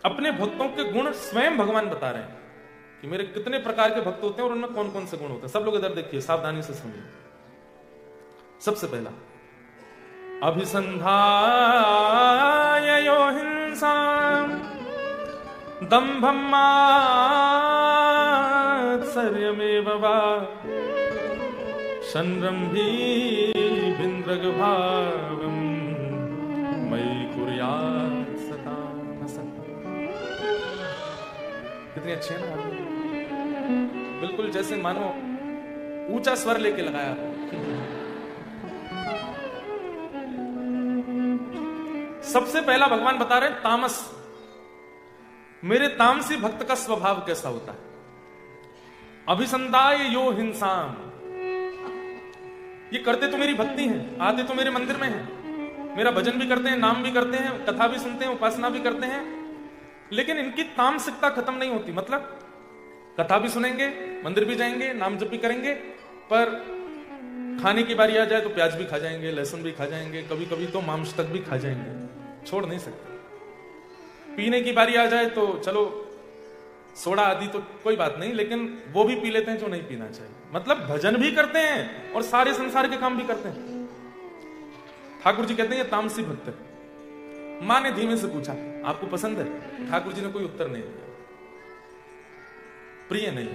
अपने भक्तों के गुण स्वयं भगवान बता रहे हैं कि मेरे कितने प्रकार के भक्त होते हैं और उनमें कौन कौन से गुण होते हैं। सब लोग इधर देखिए, सावधानी से सुनिए। सबसे पहला, अभिसंधाय यो हिंसा दंभम मात्सर्यमेव वा संरम्भीभिन्द्रग भावं मयि कुर्यात् सदा न सदा। कितनी अच्छी है ना, बिल्कुल जैसे मानो ऊंचा स्वर लेके लगाया। सबसे पहला भगवान बता रहे हैं तामस, मेरे तामसी भक्त का स्वभाव कैसा होता है। अभिसंधाय यो हिंसाम, ये करते तो मेरी भक्ति हैं, आते तो मेरे मंदिर में हैं, मेरा भजन भी करते हैं, नाम भी करते हैं, कथा भी सुनते हैं, उपासना भी करते हैं, लेकिन इनकी तामसिकता खत्म नहीं होती। मतलब कथा भी सुनेंगे, मंदिर भी जाएंगे, नाम जप भी करेंगे, पर खाने की बारी आ जाए तो प्याज भी खा जाएंगे, लहसुन भी खा जाएंगे, कभी कभी तो मांस तक भी खा जाएंगे, छोड़ नहीं सकते। पीने की बारी आ जाए तो चलो सोडा आदि तो कोई बात नहीं, लेकिन वो भी पी लेते हैं जो नहीं पीना चाहिए। मतलब भजन भी करते हैं और सारे संसार के काम भी करते हैं। ठाकुर जी कहते हैं ये तामसी भक्त है। मां ने धीमे से पूछा, आपको पसंद है? ठाकुर जी ने कोई उत्तर नहीं दिया, प्रिय नहीं।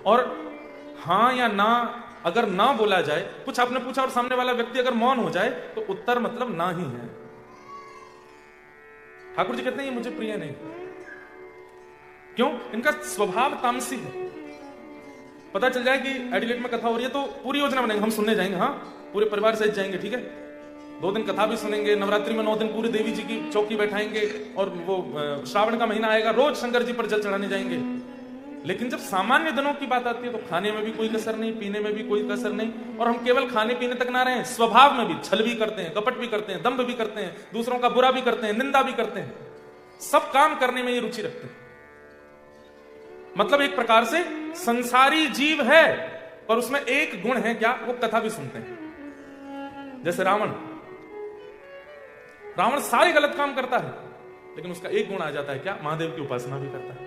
और हां या ना अगर ना बोला जाए, कुछ आपने पूछा और सामने वाला व्यक्ति अगर मौन हो जाए तो उत्तर मतलब ना ही है। ठाकुर जी कहते हैं ये मुझे प्रिय नहीं। क्यों? इनका स्वभाव तामसी है। पता चल जाए कि एडिलेट में कथा हो रही है तो पूरी योजना बनेंगे, हम सुनने जाएंगे, हाँ पूरे परिवार सहित जाएंगे, ठीक है, 2 दिन कथा भी सुनेंगे, नवरात्रि में 9 दिन पूरी देवी जी की चौकी बैठाएंगे, और वो श्रावण का महीना आएगा रोज शंकर जी पर जल चढ़ाने जाएंगे। लेकिन जब सामान्य दिनों की बात आती है तो खाने में भी कोई कसर नहीं, पीने में भी कोई कसर नहीं, और हम केवल खाने पीने तक ना रहे, स्वभाव में भी छल भी करते हैं, कपट भी करते हैं, दंभ भी करते हैं, दूसरों का बुरा भी करते हैं, निंदा भी करते हैं, सब काम करने में ये रुचि रखते हैं। मतलब एक प्रकार से संसारी जीव है, पर उसमें एक गुण है, क्या? वो कथा भी सुनते हैं। जैसे रावण सारे गलत काम करता है, लेकिन उसका एक गुण आ जाता है, क्या? महादेव की उपासना भी करता है,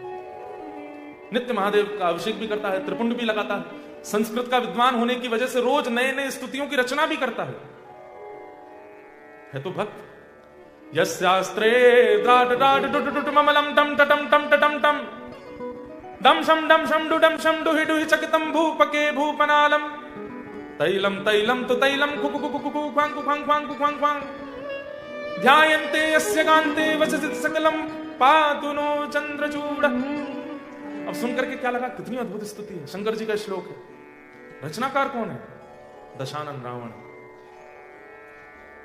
नित्य महादेव का अभिषेक भी करता है, त्रिपुंड भी लगाता है, संस्कृत का विद्वान होने की वजह से रोज नए नए स्तुतियों की रचना भी करता है तो भक्त। यस्यास्त्रे द्राड द्राड डुड डुड ममलम टम टटम टम टटम टम दम शम डम शम डुडम शम डुहि डुहि चकितम भूपके भूपनालम तैलम तैलम तो तैलम कुकु कुकु कुकु ख्वांग ख्वांग ख्वांग ख्वांग ख्वांग ध्यायन्ते यस्य कान्ते वचसित सकलम पातुनो चंद्रचूड़। अब सुनकर के क्या लगा? कितनी अद्भुत स्तुति है, शंकर जी का श्लोक है। रचनाकार कौन है? दशानन रावण।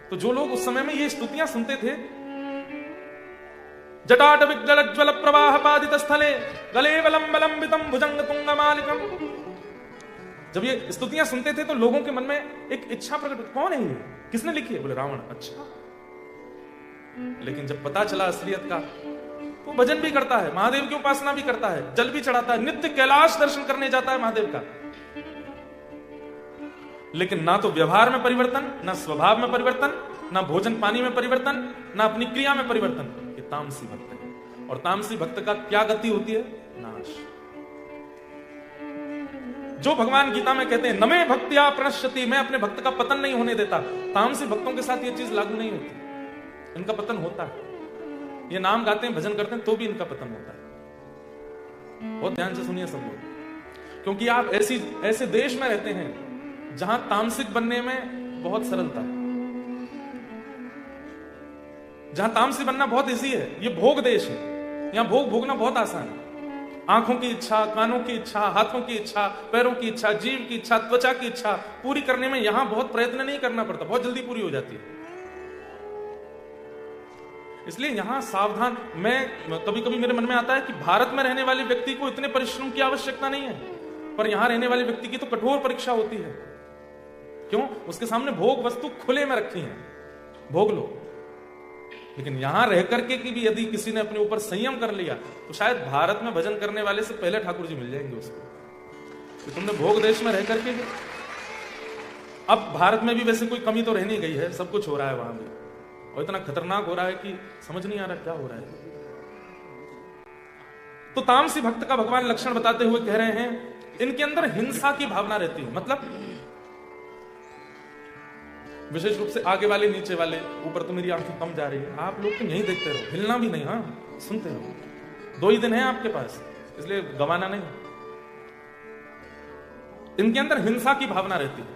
तो जो लोग उस समय में ये स्तुतियां सुनते थे, जटाट विज्वल प्रवाह पादित स्थले गले वलंबलंबितम भुजंग तुंग मालिकम, जब ये स्तुतियां सुनते थे तो लोगों के मन में एक इच्छा प्रकट, कौन है ये, किसने लिखी है? बोले रावण। अच्छा, लेकिन जब पता चला असलियत का, तो भजन भी करता है, महादेव की उपासना भी करता है, जल भी चढ़ाता है, नित्य कैलाश दर्शन करने जाता है महादेव का, लेकिन ना तो व्यवहार में परिवर्तन, ना स्वभाव में परिवर्तन, ना भोजन पानी में परिवर्तन, ना अपनी क्रिया में परिवर्तन। ये तामसी भक्त है। और तामसी भक्त का क्या गति होती है? नाश। जो भगवान गीता में कहते हैं नमे भक्त्या प्रणश्यति, मैं अपने भक्त का पतन नहीं होने देता, तामसी भक्तों के साथ ये चीज लागू नहीं होती, इनका पतन होता है। ये नाम गाते हैं, भजन करते हैं, तो भी इनका पतन होता है। बहुत ध्यान से सुनिए सब लोग, क्योंकि आप ऐसे देश में रहते हैं जहां तामसिक बनने में बहुत सरलता है, जहां तामसिक बनना बहुत इजी है। ये भोग देश है, यहां भोग भोगना बहुत आसान है। आंखों की इच्छा, कानों की इच्छा, हाथों की इच्छा, पैरों की इच्छा, जीव की इच्छा, त्वचा की इच्छा पूरी करने में यहां बहुत प्रयत्न नहीं करना पड़ता, बहुत जल्दी पूरी हो जाती है। इसलिए यहां सावधान। मैं कभी कभी मेरे मन में आता है कि भारत में रहने वाले व्यक्ति को इतने परिश्रम की आवश्यकता नहीं है, पर यहां रहने वाले व्यक्ति की तो कठोर परीक्षा होती है। क्यों? उसके सामने भोग वस्तु खुले में रखी है, भोग लो। लेकिन यहां रह करके कि भी यदि किसी ने अपने ऊपर संयम कर लिया तो शायद भारत में भजन करने वाले से पहले ठाकुर जी मिल जाएंगे उसको, तो तुमने भोग देश में रह करके भी। अब भारत में भी वैसे कोई कमी तो रह नहीं गई है, सब कुछ हो रहा है वहां भी, और इतना खतरनाक हो रहा है कि समझ नहीं आ रहा क्या हो रहा है। तो तामसी भक्त का भगवान लक्षण बताते हुए कह रहे हैं, इनके अंदर हिंसा की भावना रहती है। मतलब विशेष रूप से आगे वाले नीचे वाले, ऊपर तो मेरी आंखें कम जा रही है, आप लोग तो यहीं देखते रहो, हिलना भी नहीं, हाँ सुनते रहो, 2 ही दिन है आपके पास, इसलिए गवाना नहीं। इनके अंदर हिंसा की भावना रहती है।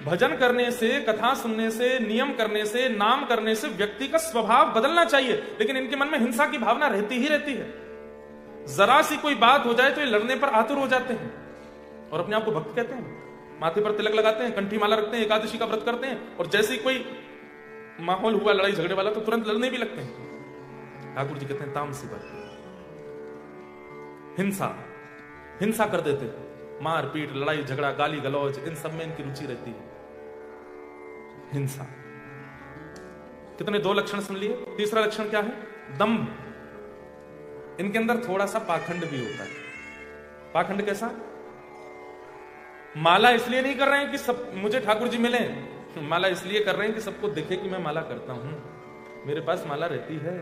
भजन करने से, कथा सुनने से, नियम करने से, नाम करने से व्यक्ति का स्वभाव बदलना चाहिए, लेकिन इनके मन में हिंसा की भावना रहती ही रहती है। जरा सी कोई बात हो जाए तो ये लड़ने पर आतुर हो जाते हैं और अपने आप को भक्त कहते हैं। माथे पर तिलक लगाते हैं, कंठी माला रखते हैं, एकादशी का व्रत करते हैं, और जैसे ही कोई माहौल हुआ लड़ाई झगड़े वाला तो तुरंत लड़ने भी लगते हैं। ठाकुर जी कहते हैं तामसी भक्त, हिंसा कर देते हैं, मार पीट, लड़ाई झगड़ा, गाली गलौज, इन सब में इनकी रुचि रहती है, हिंसा। कितने 2 लक्षण सुन लिए। तीसरा लक्षण क्या है? दंभ। इनके अंदर थोड़ा सा पाखंड भी होता है। पाखंड कैसा? माला इसलिए नहीं कर रहे हैं कि सब मुझे ठाकुर जी मिले, माला इसलिए कर रहे हैं कि सबको दिखे कि मैं माला करता हूं, मेरे पास माला रहती है।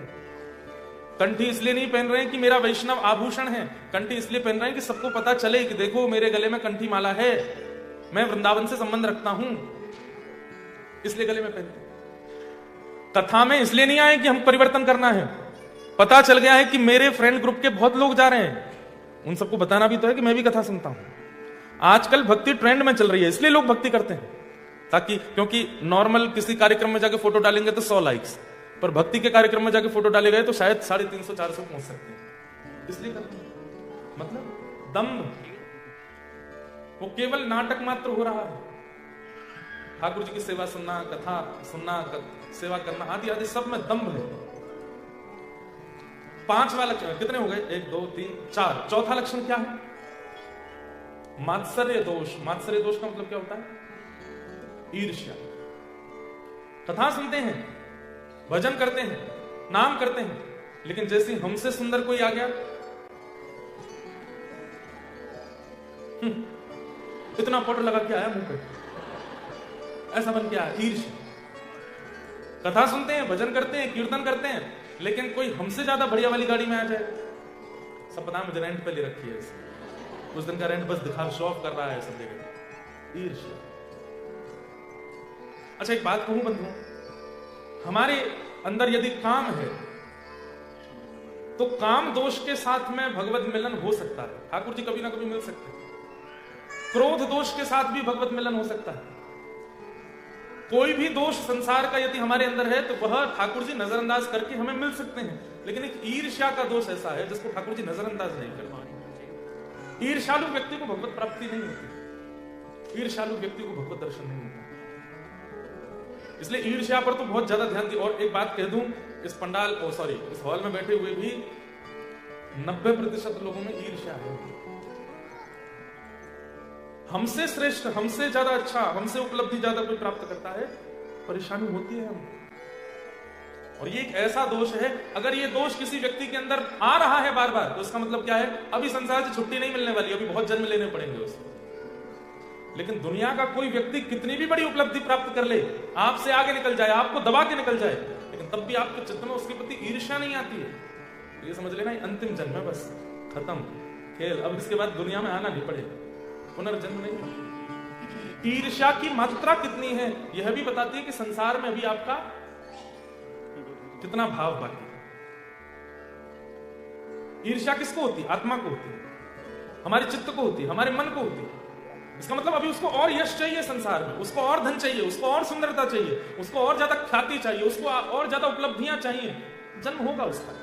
कंठी इसलिए नहीं पहन रहे हैं कि मेरा वैष्णव आभूषण है, कंठी इसलिए पहन रहे हैं कि सबको पता चले कि देखो मेरे गले में कंठी माला है, मैं वृंदावन से संबंध रखता हूं, इसलिए गले में पहनते। कथा में इसलिए नहीं आए कि हम परिवर्तन करना है, पता चल गया है कि मेरे फ्रेंड ग्रुप के बहुत लोग जा रहे हैं, उन सबको बताना भी तो है कि मैं भी कथा सुनता हूं। आजकल भक्ति ट्रेंड में चल रही है, इसलिए लोग भक्ति करते हैं, ताकि क्योंकि नॉर्मल किसी कार्यक्रम में जाके फोटो डालेंगे तो 100 लाइक्स, पर भक्ति के कार्यक्रम में जाके फोटो डाले गए तो शायद 350-400 पहुंच सकते हैं, इसलिए करते हैं। मतलब दंभ, वो केवल नाटक मात्र हो रहा है। ठाकुर जी की सेवा सुनना, कथा सुनना, सेवा करना आदि आदि सब में दंभ है। 5वां लक्षण कितने हो गए? 1 2 3 4। चौथा लक्षण क्या है? मात्सर्य दोष। मात्सर्य दोष का मतलब क्या होता है? ईर्ष्या। कथा सुनते हैं, भजन करते हैं, नाम करते हैं, लेकिन जैसे हमसे सुंदर कोई आ गया, इतना पाउडर लगा के आया मुंह पे, ऐसा बन के आया, ईर्ष्या। कथा सुनते हैं, भजन करते हैं, कीर्तन करते हैं, लेकिन कोई हमसे ज्यादा बढ़िया वाली गाड़ी में आ जाए, सब पता है मुझे रेंट पे ले रखी है, उस दिन का रेंट बस दिखा, शो ऑफ कर रहा है सब जगह, ईर्ष्या। अच्छा एक बात कहूं बंधुओं, हमारे अंदर यदि काम है तो काम दोष के साथ में भगवत मिलन हो सकता है, ठाकुर जी कभी ना कभी मिल सकते हैं। क्रोध दोष के साथ भी भगवत मिलन हो सकता है। कोई भी दोष संसार का यदि हमारे अंदर है तो वह ठाकुर जी नजरअंदाज करके हमें मिल सकते हैं, लेकिन एक ईर्ष्या का दोष ऐसा है जिसको ठाकुर जी नजरअंदाज नहीं कर पाएंगे। ईर्ष्यालु व्यक्ति को भगवत प्राप्ति नहीं होती, ईर्ष्यालु व्यक्ति को भगवत दर्शन नहीं होता, इसलिए ईर्ष्या पर तो बहुत ज्यादा ध्यान दी। और एक बात कह दूं, इस पंडाल इस हॉल में बैठे हुए भी 90% लोगों में ईर्ष्या है। हमसे श्रेष्ठ, हमसे ज्यादा अच्छा, हमसे उपलब्धि ज्यादा कोई प्राप्त करता है, परेशानी होती है हम। और ये एक ऐसा दोष है, अगर ये दोष किसी व्यक्ति के अंदर आ रहा है बार बार, तो उसका मतलब क्या है? अभी संसार से छुट्टी नहीं मिलने वाली, अभी बहुत जन्म लेने पड़ेंगे उसको। लेकिन दुनिया का कोई व्यक्ति कितनी भी बड़ी उपलब्धि प्राप्त कर ले, आपसे आगे निकल जाए, आपको दबा के निकल जाए, लेकिन तब भी आपके चित्त में उसके प्रति ईर्ष्या नहीं आती है, तो ये समझ लेना अंतिम जन्म है, बस खत्म खेल, अब इसके बाद दुनिया में आना नहीं पड़ेगा, पुनर्जन्म नहीं। ईर्ष्या की मात्रा कितनी है यह भी बताती है कि संसार में अभी आपका कितना भाव बाकी है। ईर्ष्या किसको होती है? आत्मा को होती है, हमारे चित्त को होती है, हमारे मन को होती है। इसका मतलब अभी उसको और यश चाहिए संसार में, उसको और धन चाहिए, उसको और सुंदरता चाहिए, उसको और ज्यादा ख्याति चाहिए, उसको और ज्यादा उपलब्धियां चाहिए, जन्म होगा उसका।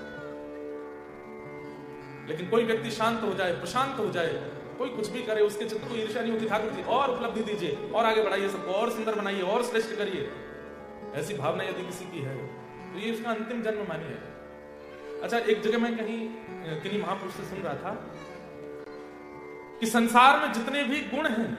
लेकिन कोई व्यक्ति शांत हो जाए, प्रशांत हो जाए, कोई कुछ भी करे, उसके चित्त को ईर्ष्या नहीं होती, ठाकुर जी और उपलब्धि दीजिए, और आगे बढ़ाइए, सबको और सुंदर बनाइए, और श्रेष्ठ करिए, ऐसी भावना यदि किसी की है तो ये उसका अंतिम जन्म मानिए। अच्छा एक जगह मैं कहीं किन्हीं महापुरुष से सुन रहा था कि संसार में जितने भी गुण हैं,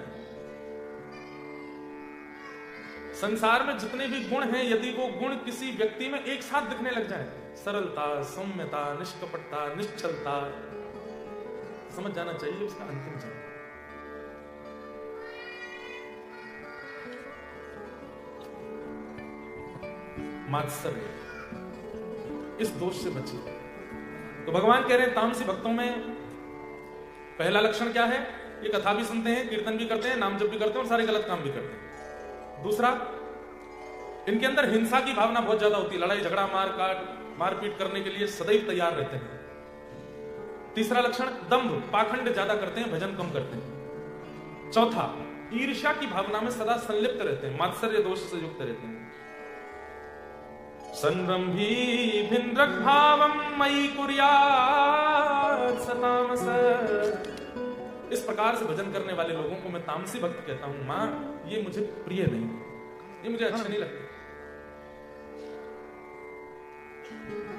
संसार में जितने भी गुण हैं, यदि वो गुण किसी व्यक्ति में एक साथ दिखने लग जाए, सरलता, सौम्यता, निष्कपटता, निश्चलता, समझ जाना चाहिए उसका अंतिम जन्म। मात्सर्य, इस दोष से बचिए। तो भगवान कह रहे हैं तामसी भक्तों में पहला लक्षण क्या है? ये कथा भी सुनते हैं, कीर्तन भी करते हैं, नाम जप भी करते हैं और सारे गलत काम भी करते हैं। दूसरा, इनके अंदर हिंसा की भावना बहुत ज्यादा होती है, लड़ाई झगड़ा मारपीट करने के लिए सदैव तैयार रहते हैं। तीसरा लक्षण, दंभ पाखंड ज्यादा करते हैं, भजन कम करते हैं। चौथा, ईर्ष्या की भावना में सदा संलिप्त रहते हैं, मात्सर्य दोष से युक्त रहते हैं। संरंभी भिन्नक भावम मयि कुर्यात् सतामस। इस प्रकार से भजन करने वाले लोगों को मैं तामसी भक्त कहता हूं। मां, ये मुझे प्रिय नहीं, ये मुझे अच्छा नहीं लगता।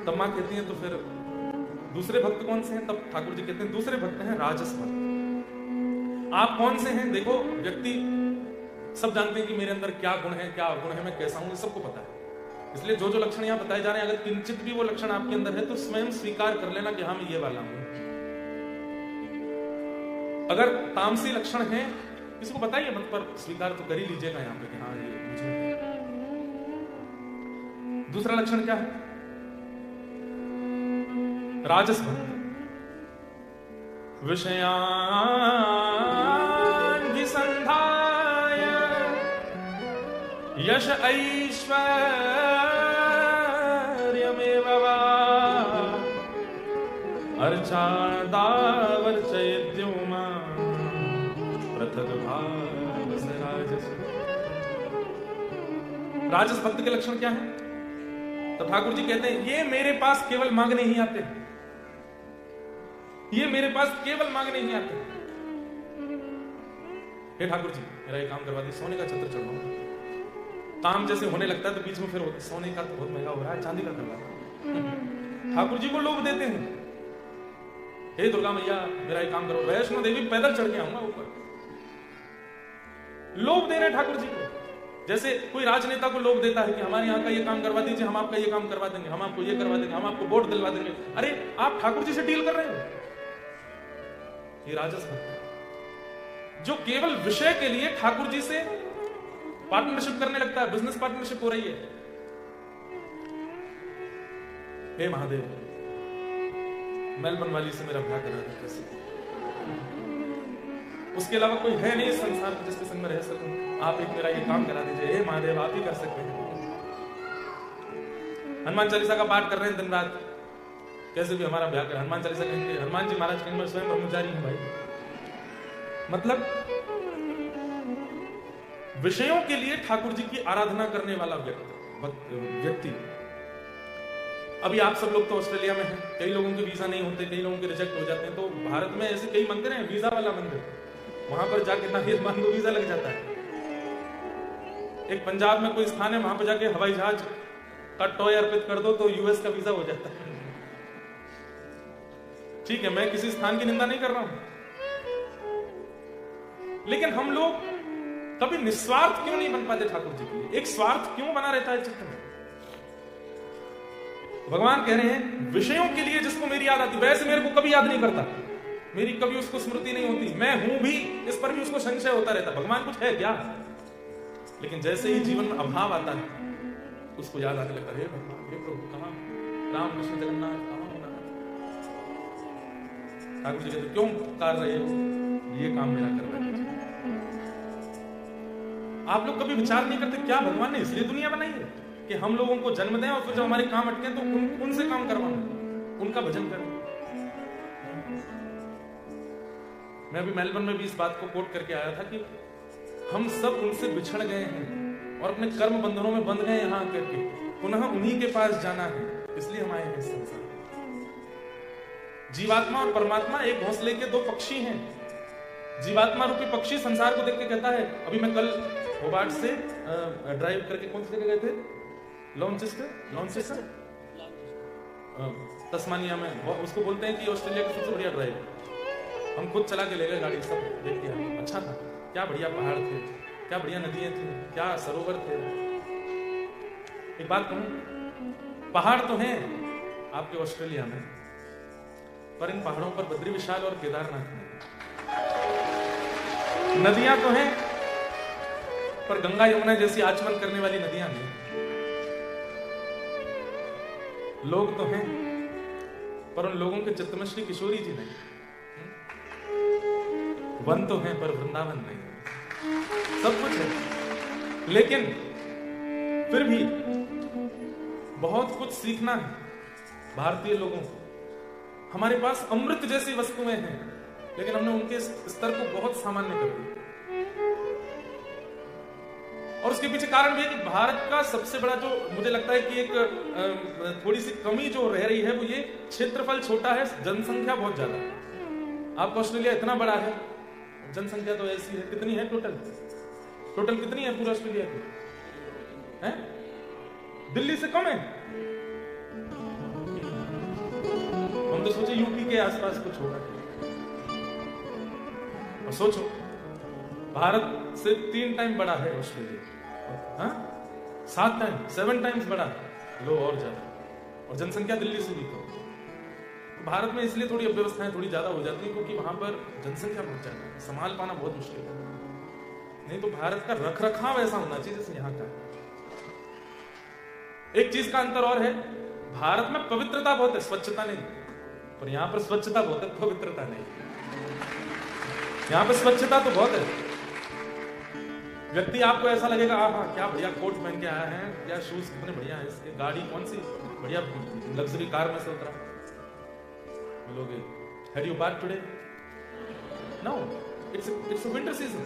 तब मां कहती हैं तो फिर दूसरे भक्त कौन से हैं? तब ठाकुर जी कहते हैं दूसरे भक्त हैं राजस भक्त। आप कौन से हैं? देखो, व्यक्ति सब जानते हैं कि मेरे अंदर क्या गुण है, क्या अवगुण है, मैं कैसा हूं, सबको पता है। इसलिए जो जो लक्षण यहां बताए जा रहे हैं, अगर किंचित भी वो लक्षण आपके अंदर है तो स्वयं स्वीकार कर लेना कि हाँ मैं ये वाला हूं। अगर तामसी लक्षण है, किसी को बताइए मत, पर स्वीकार तो कर ही लीजिएगा यहां पे कि हाँ ये मुझे। दूसरा लक्षण क्या है? राजस भक्त। विषयान् विसंधाय यश ऐश्वर्यमेव वा अर्चादावर्चयेद्यो मां पृथक् भावस राजस। राजस भक्त के लक्षण क्या है? तो ठाकुर जी कहते हैं ये मेरे पास केवल मांगने ही आते हैं, ये मेरे पास केवल मांगने ही आते हैं। हे ठाकुर जी, मेरा ये काम करवा दी, सोने का छत्र चढ़वाऊंगा। काम जैसे होने लगता है तो बीच में फिर सोने का तो बहुत महंगा हो रहा है, चांदी का करवा। ठाकुर जी को लोभ देते हैं, हे दुर्गा मैया मेरा ये काम करो। वैष्णो देवी पैदल चढ़ के आऊंगा ऊपर। लोभ दे रहे ठाकुर जी को। जैसे कोई राजनेता को लोभ देता है कि हमारे यहाँ का ये काम करवा दीजिए, हम आपका ये काम करवा देंगे, हम आपको ये करवा देंगे, हम आपको वोट दिलवा देंगे। अरे आप ठाकुर जी से डील कर रहे हो। ये राजस भक्त है जो केवल विषय के लिए ठाकुर जी से पार्टनरशिप करने लगता है, बिजनेस पार्टनरशिप हो रही है। हे महादेव, मेलबर्न वाली से मेरा ब्याह करा दो कैसे? उसके अलावा कोई है नहीं इस संसार में जिसके संग में रह सकूं। आप एक मेरा ये काम करा दीजिए। हे महादेव, आप ही कर सकते हैं। हनुमान चालीसा का पाठ कर रहे हैं दिन रात, कैसे भी हमारा ब्याह कर। हनुमान चालीसा कहेंगे, हनुमान जी महाराज कहेंगे मैं स्वयं ब्रह्मचारी हूं भाई। मतलब विषयों के लिए ठाकुर जी की आराधना करने वाला व्यक्ति। अभी आप सब लोग तो ऑस्ट्रेलिया में हैं, कई लोगों के वीजा नहीं होते, कई लोगों के रिजेक्ट हो जाते हैं। तो भारत में ऐसे कई मंदिर हैं, वीजा वाला मंदिर, वहां पर जाके नारियल मान दो, वीजा लग जाता है। एक पंजाब में कोई स्थान है, वहां पर जाके हवाई जहाज का टॉय अर्पित कर दो तो यूएस का वीजा हो जाता है। ठीक है, मैं किसी स्थान की निंदा नहीं कर रहा हूं, लेकिन हम लोग कभी निस्वार्थ क्यों नहीं बन पाते ठाकुर जी के लिए? एक स्वार्थ क्यों बना रहता है चित्त में? भगवान कह रहे हैं विषयों के लिए जिसको मेरी याद आती, वैसे मेरे को कभी याद नहीं करता, मेरी कभी उसको स्मृति नहीं होती, मैं हूं भी इस पर भी उसको संशय होता रहता, भगवान कुछ है क्या? लेकिन जैसे ही जीवन में अभाव आता है उसको याद आने लगता है, हे भगवान, हे प्रभु, कहां राम कृष्ण जगन्नाथ, कहां होना? ठाकुर जी कहते क्यों पुकार रहे हो? ये काम मेरा करवा दीजिए। आप लोग कभी विचार नहीं करते क्या भगवान ने इसलिए दुनिया बनाई है कि हम लोगों को जन्म दें और फिर जब हमारे काम अटके तो उनसे काम करवाना, उनका भजन करें। मैं अभी मेलबर्न में भी इस बात को कोट करके आया था कि हम सब उनसे बिछड़ गए हैं और अपने कर्म बंधनों में बंध गए यहां करके, पुनः उन्हीं के पास जाना है, इसलिए हम आए हैं इस संसार। जीवात्मा और परमात्मा एक घोंसले के दो पक्षी हैं। जीवात्मा रूपी पक्षी संसार को देख के कहता है, अभी मैं कल होबार्ट से ड्राइव करके कौन सी जगह गए थे? लॉन्चेस्टर तस्मानिया में, उसको बोलते हैं कि ऑस्ट्रेलिया का सबसे बढ़िया ड्राइव। हम खुद चला के ले गए गाड़ी, सब देख लिया, अच्छा था, क्या बढ़िया पहाड़ थे, क्या बढ़िया नदियां थी, क्या सरोवर थे। एक बात कहूं, पहाड़ तो हैं आपके ऑस्ट्रेलिया में, पर इन पहाड़ों पर बद्री विशाल और केदारनाथ है। नदियां तो हैं पर गंगा यमुना जैसी आचमन करने वाली नदियां नहीं। लोग तो हैं पर उन लोगों के चित्त में श्री किशोरी जी नहीं। वन तो है पर वृंदावन नहीं। सब कुछ है, लेकिन फिर भी बहुत कुछ सीखना है भारतीय लोगों को। हमारे पास अमृत जैसी वस्तुएं हैं, लेकिन हमने उनके स्तर को बहुत सामान्य कर दिया। और उसके पीछे कारण भी है कि भारत का सबसे बड़ा जो मुझे लगता है कि एक थोड़ी सी कमी जो रह रही है वो ये क्षेत्रफल छोटा है, जनसंख्या बहुत ज्यादा है। आपका ऑस्ट्रेलिया इतना बड़ा है, जनसंख्या तो ऐसी है, कितनी है टोटल कितनी है पूरा ऑस्ट्रेलिया की? है दिल्ली से कम है। हम तो सोचे यूपी के आसपास कुछ होगा, और सोचो भारत से 3 टाइम बड़ा है ऑस्ट्रेलिया, हाँ 7 टाइम 7 टाइम्स बड़ा है, लो और ज्यादा, और जनसंख्या दिल्ली से भी कम। भारत में इसलिए थोड़ी अव्यवस्थाएं थोड़ी ज्यादा हो जाती है क्योंकि वहां पर जनसंख्या बहुत ज्यादा है, संभाल पाना बहुत मुश्किल है। नहीं तो भारत का रख रखाव ऐसा होना चाहिए जैसे यहाँ का। एक चीज का अंतर और है, भारत में पवित्रता बहुत है, स्वच्छता नहीं, पर यहां पर स्वच्छता बहुत है, पवित्रता नहीं। यहां पर स्वच्छता तो बहुत है, व्यक्ति आपको ऐसा लगेगा हाँ क्या बढ़िया कोट पहन के आया है, क्या शूज कितने बढ़िया है इसके, गाड़ी कौन सी बढ़िया लग्जरी कार में से उतरा। बोलोगे have you bath today? No, it's a winter season,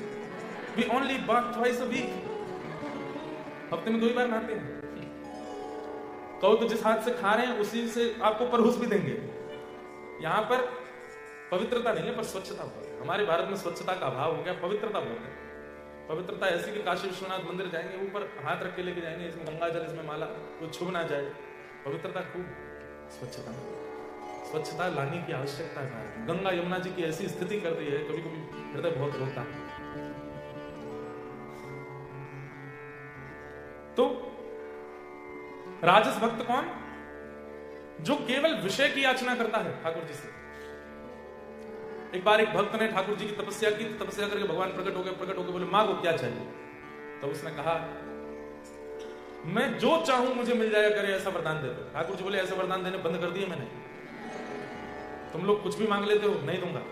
we only bath twice a week. हफ्ते में 2 ही बार नहाते हैं। कहो तो जिस हाथ से खा रहे हैं उसी से आपको परोस भी देंगे। यहां पर पवित्रता नहीं है पर स्वच्छता बहुत है। हमारे भारत में स्वच्छता का अभाव हो गया, पवित्रता बहुत है। पवित्रता ऐसी कि काशी विश्वनाथ मंदिर जाएंगे, ऊपर हाथ रख के लेके जाएंगे, इसमें गंगा जल, इसमें माला, वो छुप ना जाए। पवित्रता खूब, स्वच्छता लाने की आवश्यकता है भारत में। गंगा यमुना जी की ऐसी स्थिति कर दी है, कभी कभी हृदय बहुत रोता है। तो राजस भक्त कौन? जो केवल विषय की याचना करता है ठाकुर जी से। एक बार एक भक्त ने ठाकुर जी की तपस्या की, तपस्या करके भगवान प्रकट हो गए, बोले मां को क्या चाहिए? तो उसने कहा मैं जो चाहूं मुझे मिल जाएगा, करे ऐसा वरदान दे दो। ठाकुर जी बोले ऐसे वरदान देने बंद कर दिए मैंने, तुम लोग कुछ भी मांग लेते हो, नहीं दूंगा।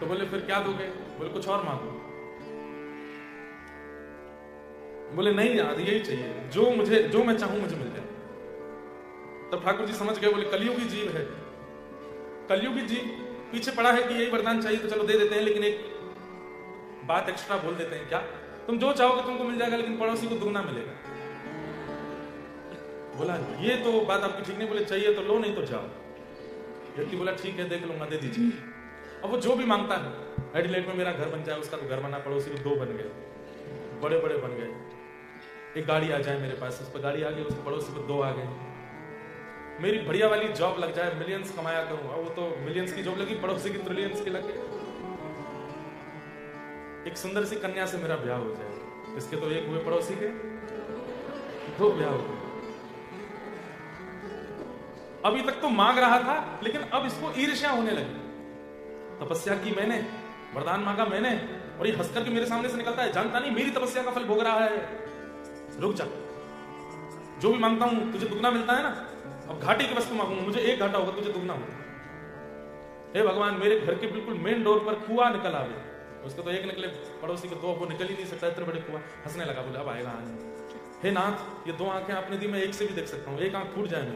तो बोले फिर क्या दोगे? बोले कुछ और मांगो। बोले नहीं यार यही चाहिए, जो मैं चाहूं मुझे मिल जाए। तब ठाकुर जी समझ गए, बोले कलयुगी जीव है, कलयुगी जीव पीछे पड़ा है कि यही वरदान चाहिए तो चलो दे देते हैं, लेकिन एक बात एक्स्ट्रा बोल देते हैं। क्या? तुम जो चाहोगे तुमको मिल जाएगा, लेकिन पड़ोसी को दुगना मिलेगा। बोला ये तो बात आपकी ठीक नहीं। बोले चाहिए तो लो, नहीं तो जाओ। व्यक्ति बोला ठीक है देख लूंगा, दे दीजिए। अब वो जो भी मांगता है, एडिलेड में मेरा घर बन जाए, उसका तो घर बना, पड़ोसी को 2 बन गए, बड़े बड़े बन गए। एक गाड़ी आ जाए मेरे पास, उस पर गाड़ी आ गई, उसके पड़ोसी पर 2 आ गए। मेरी बढ़िया वाली जॉब लग जाए, मिलियंस कमाया करूंगा, वो तो मिलियंस की जॉब लगी, पड़ोसी की ट्रिलियंस की लगे। एक सुंदर सी कन्या से मेरा ब्याह हो जाए, इसके तो 1 हुए, पड़ोसी के 2 ब्याह हो गए। अभी तक तो मांग रहा था, लेकिन अब इसको ईर्ष्या होने लगी। तपस्या की मैंने, वरदान मांगा मैंने, और ये हंसकर के मेरे सामने से निकलता है, जानता नहीं मेरी तपस्या का फल भोग रहा है। रुक जा, जो भी मांगता हूं तुझे दुगना मिलता है ना, अब घाटी की वस्तु मांगूंगा, मुझे 1 घाटा होगा, तुझे दुगना होगा। हे भगवान मेरे घर के बिल्कुल मेन डोर पर कुआं निकल आवे, उसके तो 1 निकले, पड़ोसी के 2, वो निकल ही नहीं सकता, इतने बड़े कुआं। हंसने लगा, बोले अब आएगा आने। हे नाथ ये 2 आंखें आपने दी, मैं 1 से भी देख सकता हूँ, 1 आंख फूट जाए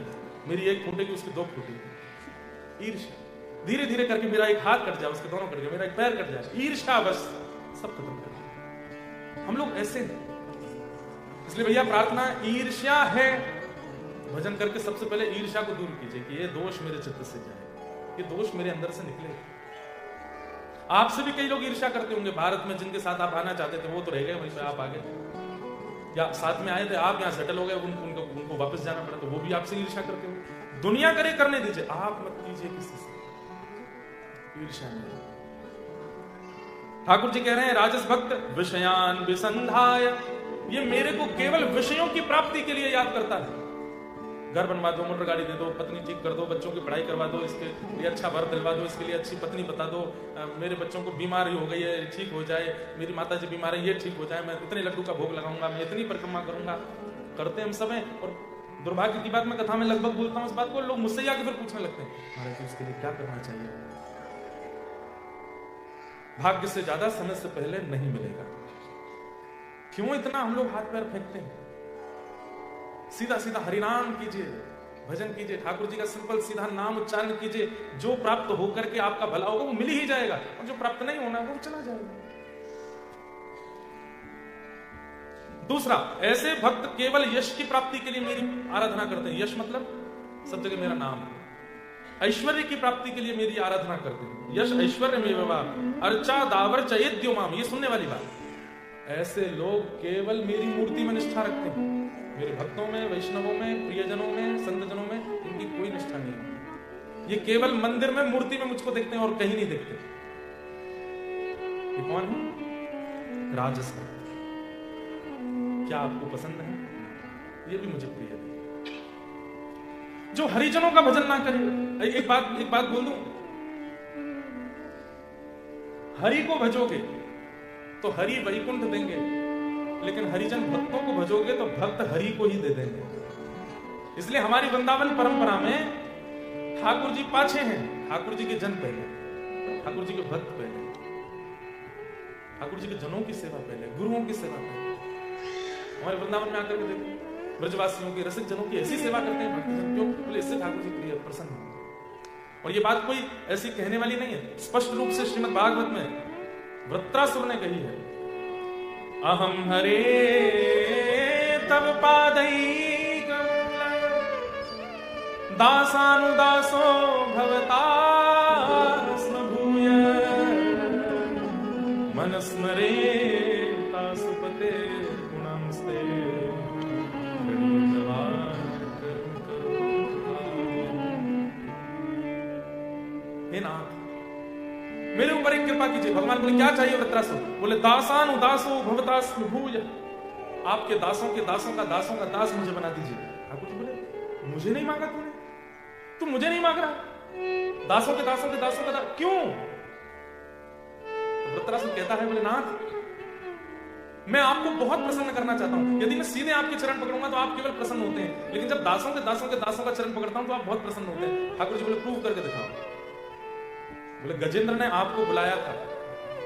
मेरी 1 फूटेगी, उसकी 2 फूटेगी। ईर्ष्या धीरे धीरे करके मेरा 1 हाथ कट जाए, उसके दोनों कट गए, मेरा 1 पैर कट जाए। ईर्ष्या बस सब खत्म कर। हम लोग ऐसे हैं, इसलिए भैया प्रार्थना ईर्ष्या है, भजन करके सबसे पहले ईर्ष्या को दूर कीजिए कि ये दोष मेरे चित्त से जाए, ये दोष मेरे अंदर से निकले। आपसे भी कई लोग ईर्ष्या करते होंगे, भारत में जिनके साथ आप आना चाहते थे वो तो रह गए वहीं पे, आप आ गए, या साथ में आए थे आप यहाँ सेटल हो गए, उनको वापस जाना पड़ा, तो वो भी आपसे ईर्ष्या करते हो। दुनिया करे करने दीजिए, आप मत कीजिए किसी से ईर्ष्या नहीं। ठाकुर जी कह रहे हैं राजस भक्त विषयान विसंधाय, ये मेरे को केवल विषयों की प्राप्ति के लिए याद करता है। घर बनवा दो, मोटर गाड़ी दे दो, पत्नी ठीक कर दो, बच्चों की पढ़ाई करवा दो, इसके लिए अच्छा वर दिलवा दो, इसके लिए अच्छी पत्नी बता दो, मेरे बच्चों को बीमारी हो गई है ठीक हो जाए, मेरी माता जी बीमार है ये ठीक हो जाए, मैं इतने लड्डू का भोग लगाऊंगा, मैं इतनी परिक्रमा करूंगा। करते हम सब हैं, और दुर्भाग्य की बात मैं कथा में लगभग बोलता हूं इस बात को, लोग मुझसे आके फिर पूछने लगते हैं महाराज जी उसके लिए क्या करना चाहिए। भाग्य से ज्यादा समय से पहले नहीं मिलेगा। क्यों इतना हम लोग हाथ पैर फेंकते हैं? सीधा सीधा हरिनाम कीजिए, भजन कीजिए, ठाकुर जी का सिंपल सीधा नाम उच्चारण कीजिए। जो प्राप्त होकर के आपका भला होगा वो मिल ही जाएगा, और जो प्राप्त नहीं होना वो चला जाएगा। दूसरा, ऐसे भक्त केवल यश की प्राप्ति के लिए मेरी आराधना करते हैं। यश मतलब सब जगह मेरा नाम है। ऐश्वर्य की प्राप्ति के लिए मेरी आराधना करते हैं। यश ऐश्वर्य में विवाह अर्चा दावर चयेद्यो माम, ये सुनने वाली बात। ऐसे लोग केवल मेरी मूर्ति में निष्ठा रखते हैं। मेरे भक्तों में, वैष्णवों में, प्रियजनों में, संतजनों में इनकी कोई निष्ठा नहीं है। ये केवल मंदिर में मूर्ति में मुझको देखते हैं और कहीं नहीं देखते। ये कौन है? राजस भक्त। क्या आपको पसंद है? ये भी मुझे प्रिय है। जो हरिजनों का भजन ना करे। एक बात बोल दूं, हरि को भजोगे तो हरि वैकुंठ देंगे, लेकिन हरिजन भक्तों को भजोगे तो भक्त हरि को ही दे देंगे। इसलिए हमारी वृंदावन परंपरा में ठाकुर जी पाछे हैं, ठाकुर जी के जन पहले, ठाकुर जी के भक्त पहले, ठाकुर जी के जनों की सेवा पहले, गुरुओं की सेवा पहले। हमारे वृंदावन में आकर के देखो, ब्रजवासियों के रसिक जनों की ऐसी सेवा करते हैं भक्तजन। क्यों? बोले इससे ठाकुर जी प्रिय प्रसन्न हैं। और ये बात कोई ऐसी कहने वाली नहीं है, स्पष्ट रूप से श्रीमद् भागवत में वृत्रासुर ने कही है, अहम हरे तव पादैक दासानुदासो भवतास्म भूय मनस्मरे तासुपते गुणंस्ते। हे नाथ मेरे ऊपर एक कृपा कीजिए। भगवान बोले क्या चाहिए वृत्रासुर? बोले दासान उदासो भवतास्म भूय, आपके दासों के दासों का दास मुझे बना दीजिए। ठाकुर जी बोले मुझे नहीं मांगा तूने, तू मुझे नहीं मांग रहा, दासों के दास क्यों? तो वृत्रासुर कहता है, बोले नाथ मैं आपको बहुत प्रसन्न करना चाहता हूं। यदि मैं सीधे आपके चरण पकड़ूंगा तो आप केवल प्रसन्न होते हैं, लेकिन जब दासों के दासों का चरण पकड़ता हूं तो आप बहुत प्रसन्न होते हैं। ठाकुर जी बोले प्रूव करके दिखाओ। बोले गजेंद्र ने आपको बुलाया था,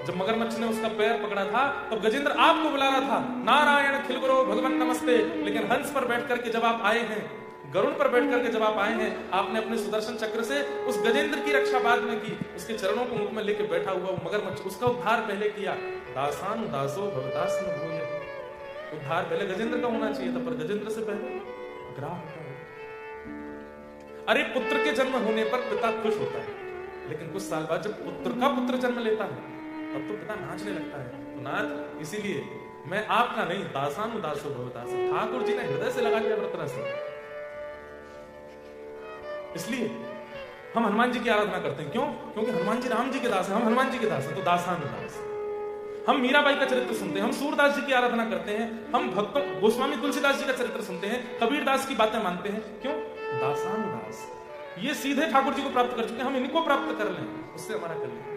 जब मगरमच्छ ने उसका पैर पकड़ा था तब गजेंद्र आपको बुला रहा था, नारायण खिलगुरो भगवान नमस्ते। लेकिन हंस पर बैठ करके जब आप आए हैं, गरुड़ पर बैठ करके जब आप आए हैं, आपने अपने सुदर्शन चक्र से उस गजेंद्र की रक्षा बाद में की, उसके चरणों को मुख में लेके बैठा हुआ वो मगरमच्छ, उसका उद्धार पहले किया। दासान दासो भवतास्म भूय, उद्धार पहले गजेंद्र का होना चाहिए था, पर गजेंद्र से पहले ग्राह का। अरे पुत्र के जन्म होने पर पिता खुश होता है, लेकिन कुछ साल बाद जब पुत्र का पुत्र जन्म लेता है तब तो पिता नाचने लगता है। तो नाथ इसीलिए मैं आपका नहीं, दासान दासो भवतास, ठाकुर जी ने हृदय से लगा दिया वृत्रासुर। इसलिए हम हनुमान जी की आराधना करते हैं। क्यों? क्योंकि हनुमान जी राम जी के दास हैं, हम हनुमान जी के दास हैं, तो दासान दास। हम मीराबाई का चरित्र सुनते हैं, हम सूरदास जी की आराधना करते हैं, हम भक्तों गोस्वामी तुलसीदास जी का चरित्र सुनते हैं, कबीरदास की बातें मानते हैं। क्यों? दासान दास। ये सीधे ठाकुर जी को प्राप्त कर चुके हैं, हम इनको प्राप्त कर लें, उससे हमारा कल्याण।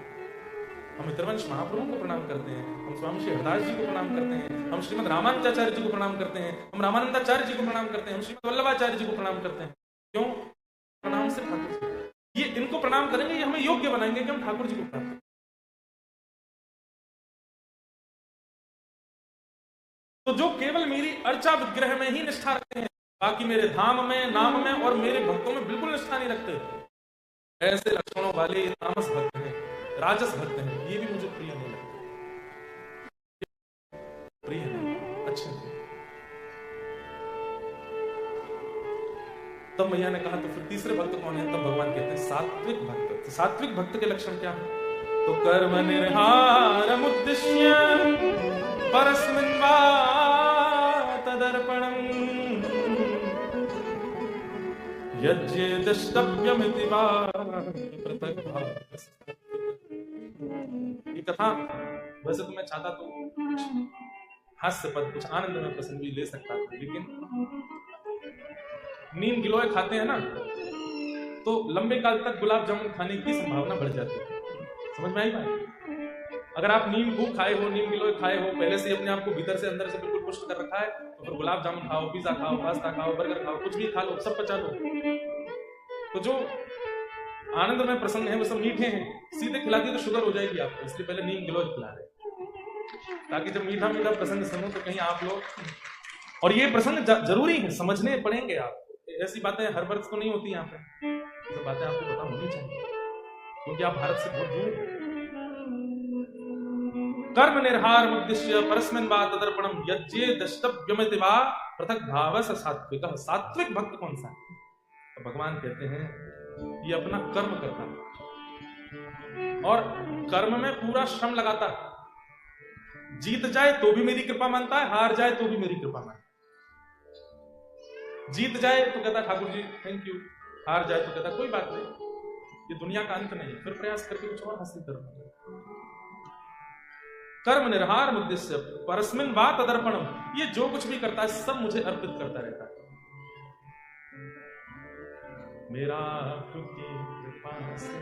हम मित्रवंश महाप्रभु को प्रणाम करते हैं, हम स्वामी श्री हरदास जी को प्रणाम करते हैं, हम श्रीमद रामानुजाचार्य जी को प्रणाम करते हैं, हम रामानंदाचार्य जी को प्रणाम करते हैं, हम श्रीमद वल्लभाचार्य जी को प्रणाम करते हैं। क्यों? प्रणाम से ठाकुर जी, ये इनको प्रणाम करेंगे, ये हमें योग्य बनाएंगे कि हम ठाकुर जी को प्राप्त करें। तो जो केवल मेरी अर्चा विग्रह में ही निष्ठा रखते हैं, बाकी मेरे धाम में, नाम में और मेरे भक्तों में बिल्कुल निष्ठा नहीं रखते, ऐसे लक्षणों वाले तामस भक्त हैं, राजस भक्त हैं, ये भी मुझे प्रिय नहीं लगते, प्रिय नहीं, अच्छे नहीं। तब मैया ने कहा तो फिर तीसरे भक्त कौन है? तब भगवान कहते हैं सात्विक भक्त। तो सात्विक भक्त के लक्षण क्या है? तो कर्म निर्हारमुद्दिश्य परस्मिन् वा तदर्पणम् यज्ञेदष्टव्यमिति वा पृथक् भावः। ये कथा वैसे तो मैं चाहता तो हास्य पद, कुछ आनंद में प्रसंग भी ले सकता था, लेकिन नीम गिलोय खाते हैं ना तो लंबे काल तक गुलाब जामुन खाने की संभावना बढ़ जाती है। समझ में आई बात? अगर आप नीम खूब खाए हो, नीम गिलोय खाए हो, पहले से अपने आप को भीतर से अंदर से बिल्कुल पुष्ट कर रखा है, तो फिर गुलाब जामुन खाओ, पिज्जा खाओ, पास्ता खाओ, बर्गर खाओ, कुछ भी खा लो, सब पचा लो। तो जो आनंद में प्रसंग है वो सब मीठे हैं, सीधे खिला दिए तो शुगर हो जाएगी आपको, इसलिए पहले नीम गिलोय खिला रहे, ताकि जब मीठा मीठा प्रसंग सुनो तो कहीं आप लोग, और ये प्रसंग जरूरी है, समझने पड़ेंगे आपको। ऐसी बातें हर वर्ष तो नहीं होती यहाँ पे, सब बातें आपको पता होनी चाहिए, क्योंकि आप भारत से बहुत दूर। कर्म निर्हार मुद्दिश्य परस्मिन् वा तदर्पणम यज्ञे दष्टव्यमिति वा पृथक भावस सात्विकः। सात्विक भक्त कौन सा है? तो भगवान कहते हैं ये अपना कर्म करता है और कर्म में पूरा श्रम लगाता है। जीत जाए तो भी मेरी कृपा मानता है, हार जाए तो भी मेरी कृपा मानता है। जीत जाए तो कहता ठाकुर जी थैंक यू, हार जाए तो कहता कोई बात नहीं, ये दुनिया का अंत नहीं, फिर प्रयास करके कुछ और हासिल करो। कर्म निर्हार मुद्दिश्य परस्मिन् वा तदर्पणम, ये जो कुछ भी करता है सब मुझे अर्पित करता रहता है। मेरा आपकी कृपा से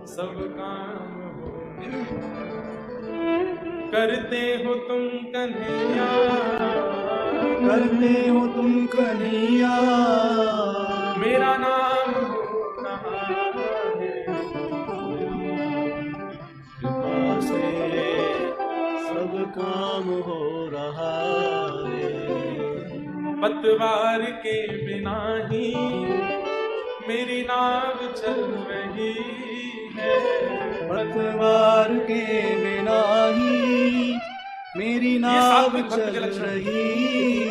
सब काम हो, करते हो तुम कन्हैया, करते हो तुम कन्हैया, मेरा नाम हो रहा है, कृपा से सब काम हो रहा है। पतवार के बिना ही मेरी नाव चल रही है, पतवार के बिना ही मेरी नाव चल रही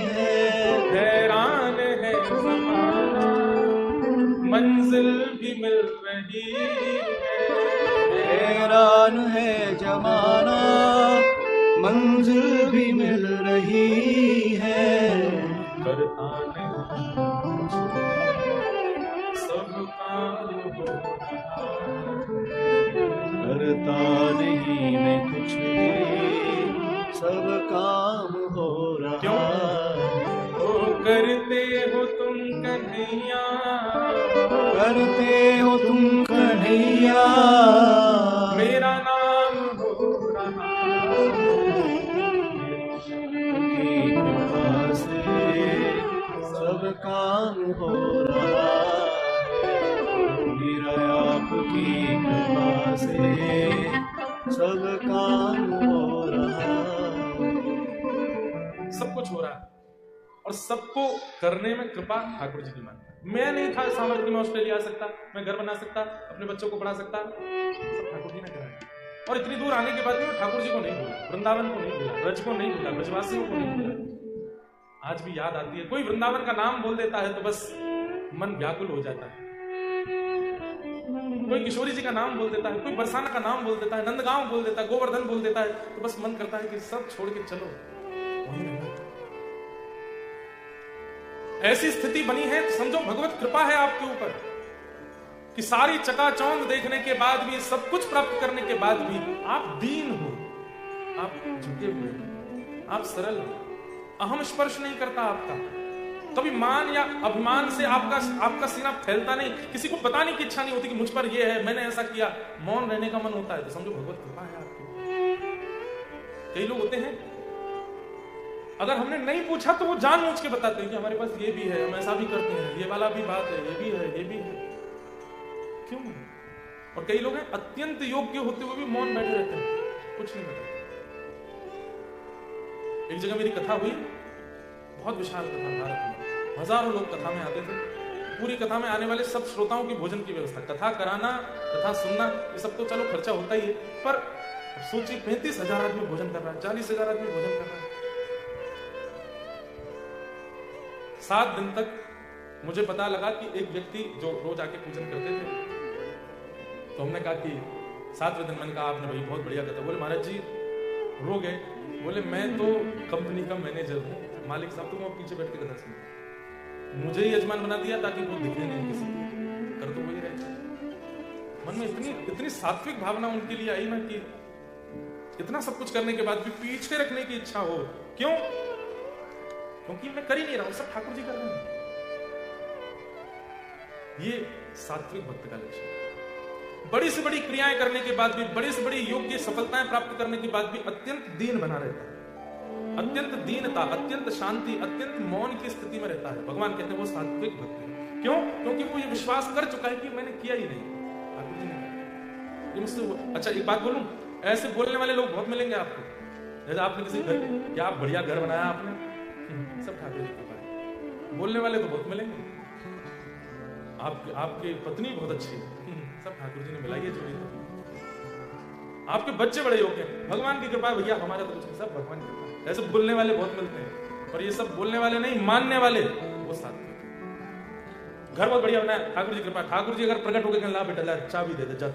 है। हैरान है ज़माना मंजिल भी मिल रही है, हैरान है जमाना मंजिल भी मिल रही है। करता नहीं सब काम हो रहा, करता नहीं मैं कुछ भी, सब काम हो रहा। ओ करते हो तुम कन्हैया, करते हो तुम कन्हैया, मेरा नाम हो रहा, की कृपा से सब काम हो रहा। मेरा आपकी कृपा से सब काम हो रहा। सब कुछ हो रहा है और सबको करने में कृपा ठाकुर जी की मानता है। मैं नहीं था सामर्थ्य में ऑस्ट्रेलिया आ सकता, मैं घर बना सकता, अपने बच्चों को पढ़ा सकता, सब ठाकुर जी ने कराया। और इतनी दूर आने के बाद भी मैं ठाकुर जी को नहीं भूला, वृंदावन को नहीं भूला, ब्रज को नहीं भूला, ब्रजवासियों को नहीं भूला। आज भी याद आती है, कोई वृंदावन का नाम बोल देता है तो बस मन व्याकुल हो जाता है। कोई किशोरी जी का नाम बोल देता है, कोई बरसाना का नाम बोल देता है, नंदगांव बोल देता है, गोवर्धन बोल देता है, तो बस मन करता है कि सब छोड़ के चलो वहीं रहना। ऐसी स्थिति बनी है तो समझो भगवत कृपा है आपके ऊपर कि सारी चकाचौंध देखने के बाद भी, सब कुछ प्राप्त करने के बाद भी आप दीन हो, आप झुके हुए हो, आप सरल हो, अहम स्पर्श नहीं करता आपका। कभी मान या अभिमान से आपका सीना फैलता नहीं, किसी को बताने की इच्छा नहीं होती कि मुझ पर ये है, मैंने ऐसा किया, मौन रहने का मन होता है, तो समझो भगवत कृपा है आपकी। कई लोग होते हैं अगर हमने नहीं पूछा तो वो जानबूझ के बताते हैं कि हमारे पास ये भी है, हम ऐसा भी करते हैं, ये वाला भी बात है, ये भी है, ये भी है। क्यों? और कई लोग हैं अत्यंत योग्य होते हुए भी मौन बैठे रहते हैं, कुछ नहीं बताते। एक जगह मेरी कथा हुई, बहुत विशाल कथा, भारत में हजारों लोग कथा में आते थे। पूरी कथा में आने वाले सब श्रोताओं की भोजन की व्यवस्था, कथा कराना, कथा सुनना, ये सब तो चलो खर्चा होता ही है, पर सोचिए 35,000 आदमी भोजन कर रहा है, 40,000 आदमी भोजन कर रहा है। 7 दिन तक मुझे पता लगा कि एक व्यक्ति जो रोज आके पूजन करते थे, तो हमने कहा कि 7वें दिन मैंने कहा आपने भाई बहुत बढ़िया कथा। बोले महाराज जी रो गए। बोले मैं तो कंपनी का मैनेजर हूँ, मालिक साहब तो वहां पीछे बैठ के कथा सुनते, मुझे ही यजमान बना दिया ताकि वो दिखे नहीं किसी को, कर तो वही रहे। मन में इतनी सात्विक भावना उनके लिए आई ना कि इतना सब कुछ करने के बाद भी पीछे रखने की इच्छा हो। क्यों? क्योंकि मैं कर ही नहीं रहा हूं, सब ठाकुर जी कर रहे हैं। ये सात्विक भक्त का लक्षण है। बड़ी से बड़ी क्रियाएं करने के बाद भी, बड़ी से बड़ी योग्य सफलताएं प्राप्त करने के बाद भी अत्यंत दीन बना रहता है। अत्यंत दीनता, अत्यंत शांति, अत्यंत मौन की स्थिति में रहता है। भगवान कहते हैं वो सात्विक भक्त है। क्यों? क्योंकि वो ये विश्वास कर चुका है कि मैंने किया ही नहीं, ठाकुर जी ने ये मुझसे। अच्छा एक बात बोलूं, ऐसे बोलने वाले लोग बहुत मिलेंगे आपको। जैसे आपने किसी घर, क्या आप बढ़िया घर बनाया आपने, सब ठाकुर जी के पास। बोलने वाले तो बहुत मिलेंगे, आपकी पत्नी बहुत अच्छी है, सब ठाकुर जी ने मिलाई है जोड़ी। तो आपके बच्चे बड़े योग्य हैं, भगवान की कृपा भैया, हमारा तो कुछ नहीं, सब भगवान की कृपा। ऐसे बोलने वाले बहुत मिलते हैं, और ये सब बोलने वाले नहीं, मानने वाले वो सात्विक। घर बहुत बढ़िया बनाया, ठाकुर जी कृपा। ठाकुर जी अगर प्रकट होकर कहना, ला बेटा ला चाबी दे दे, जा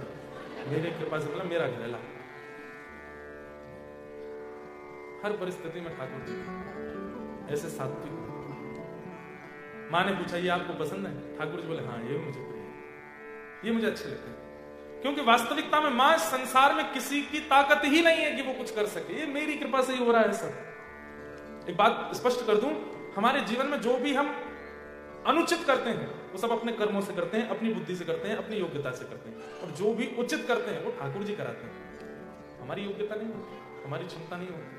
मेरे कृपा से, मतलब मेरा घर है, ला। हर परिस्थिति में ठाकुर जी ऐसे सात्विक। माँ ने पूछा ये आपको पसंद है? ठाकुर जी बोले हाँ ये मुझे प्रिय है, ये मुझे अच्छे लगते हैं। क्योंकि वास्तविकता में माँ संसार में किसी की ताकत ही नहीं है कि वो कुछ कर सके, ये मेरी कृपा से ही हो रहा है सब। एक बात स्पष्ट कर दूं, हमारे जीवन में जो भी हम अनुचित करते हैं वो सब अपने कर्मों से करते हैं, अपनी बुद्धि से करते हैं, अपनी योग्यता से करते हैं। और जो भी उचित करते हैं वो ठाकुर जी कराते हैं। हमारी योग्यता नहीं होती, हमारी क्षमता नहीं होती।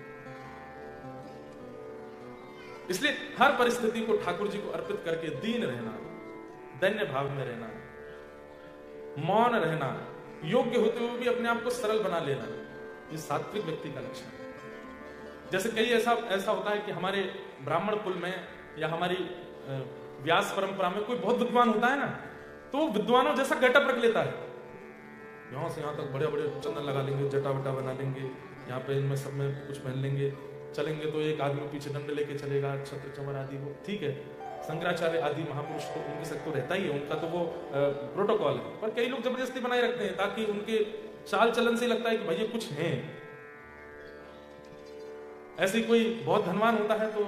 इसलिए हर परिस्थिति को ठाकुर जी को अर्पित करके दीन रहना, दैन्य भाव में रहना, मौन रहना, योग्य होते हुए भी अपने आप को सरल बना लेना, ये सात्विक व्यक्ति का लक्षण है। जैसे कई ऐसा होता है कि हमारे ब्राह्मण कुल में या हमारी व्यास परंपरा में कोई बहुत विद्वान होता है ना, तो विद्वानों जैसा गेटअप रख लेता है। यहां से यहां तक बड़े बड़े चंदन लगा लेंगे, जटा वटा बना लेंगे, यहाँ पे इनमें सब में कुछ पहन लेंगे, चलेंगे तो एक आदमी पीछे डंडे लेके चलेगा, छत्र चमर आदि वो ठीक है। शंकराचार्य आदि महापुरुष तो उनके साथ तो रहता ही है, उनका तो वो प्रोटोकॉल है। पर कई लोग जबरदस्ती बनाए रखते हैं ताकि उनके चाल चलन से लगता है कि भैया कुछ है। ऐसे कोई बहुत धनवान होता है तो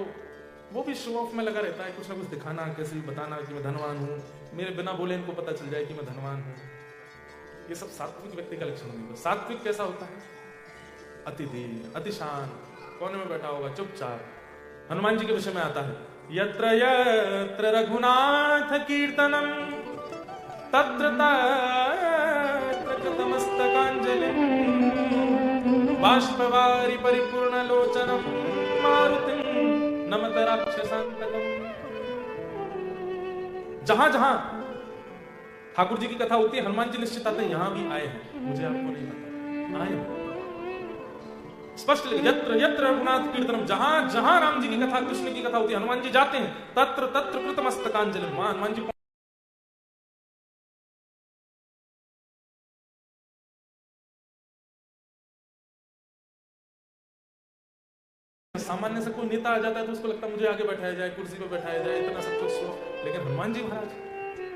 वो भी शो ऑफ में लगा रहता है, कुछ ना कुछ दिखाना, कैसे भी बताना कि मैं धनवान हूँ, मेरे बिना बोले इनको पता चल जाए कि मैं धनवान हूँ। ये सब सात्विक व्यक्ति का लक्षण नहीं है। सात्विक कैसा होता है? अति दीन, अति शांत, कोने में बैठा होगा चुपचाप। हनुमान जी के विषय में आता है, यत्र यत्र रघुनाथ कीर्तनम तत्र तत्र कृतमस्तकांजलिं बाष्पवारि परिपूर्ण लोचनम मारुतिं नमत राक्षसांतकम्। जहां जहां ठाकुर जी की कथा होती है, हनुमान जी निश्चित आते हैं, यहां भी आए हैं, मुझे आपको नहीं पता, आए हैं। स्पष्ट यत्र यत्र रघुनाथ कीर्तनम, जहां जहां राम जी की कथा, कृष्ण की कथा होती है, हनुमान जी जाते हैं, तत्र तत्र कृतमस्तकांजलिं। हनुमान जी सामान्य से कोई नेता आ जाता है तो उसको लगता है मुझे आगे बैठाया जाए, कुर्सी पे बैठाया जाए, इतना सब कुछ शो। लेकिन हनुमान जी महाराज,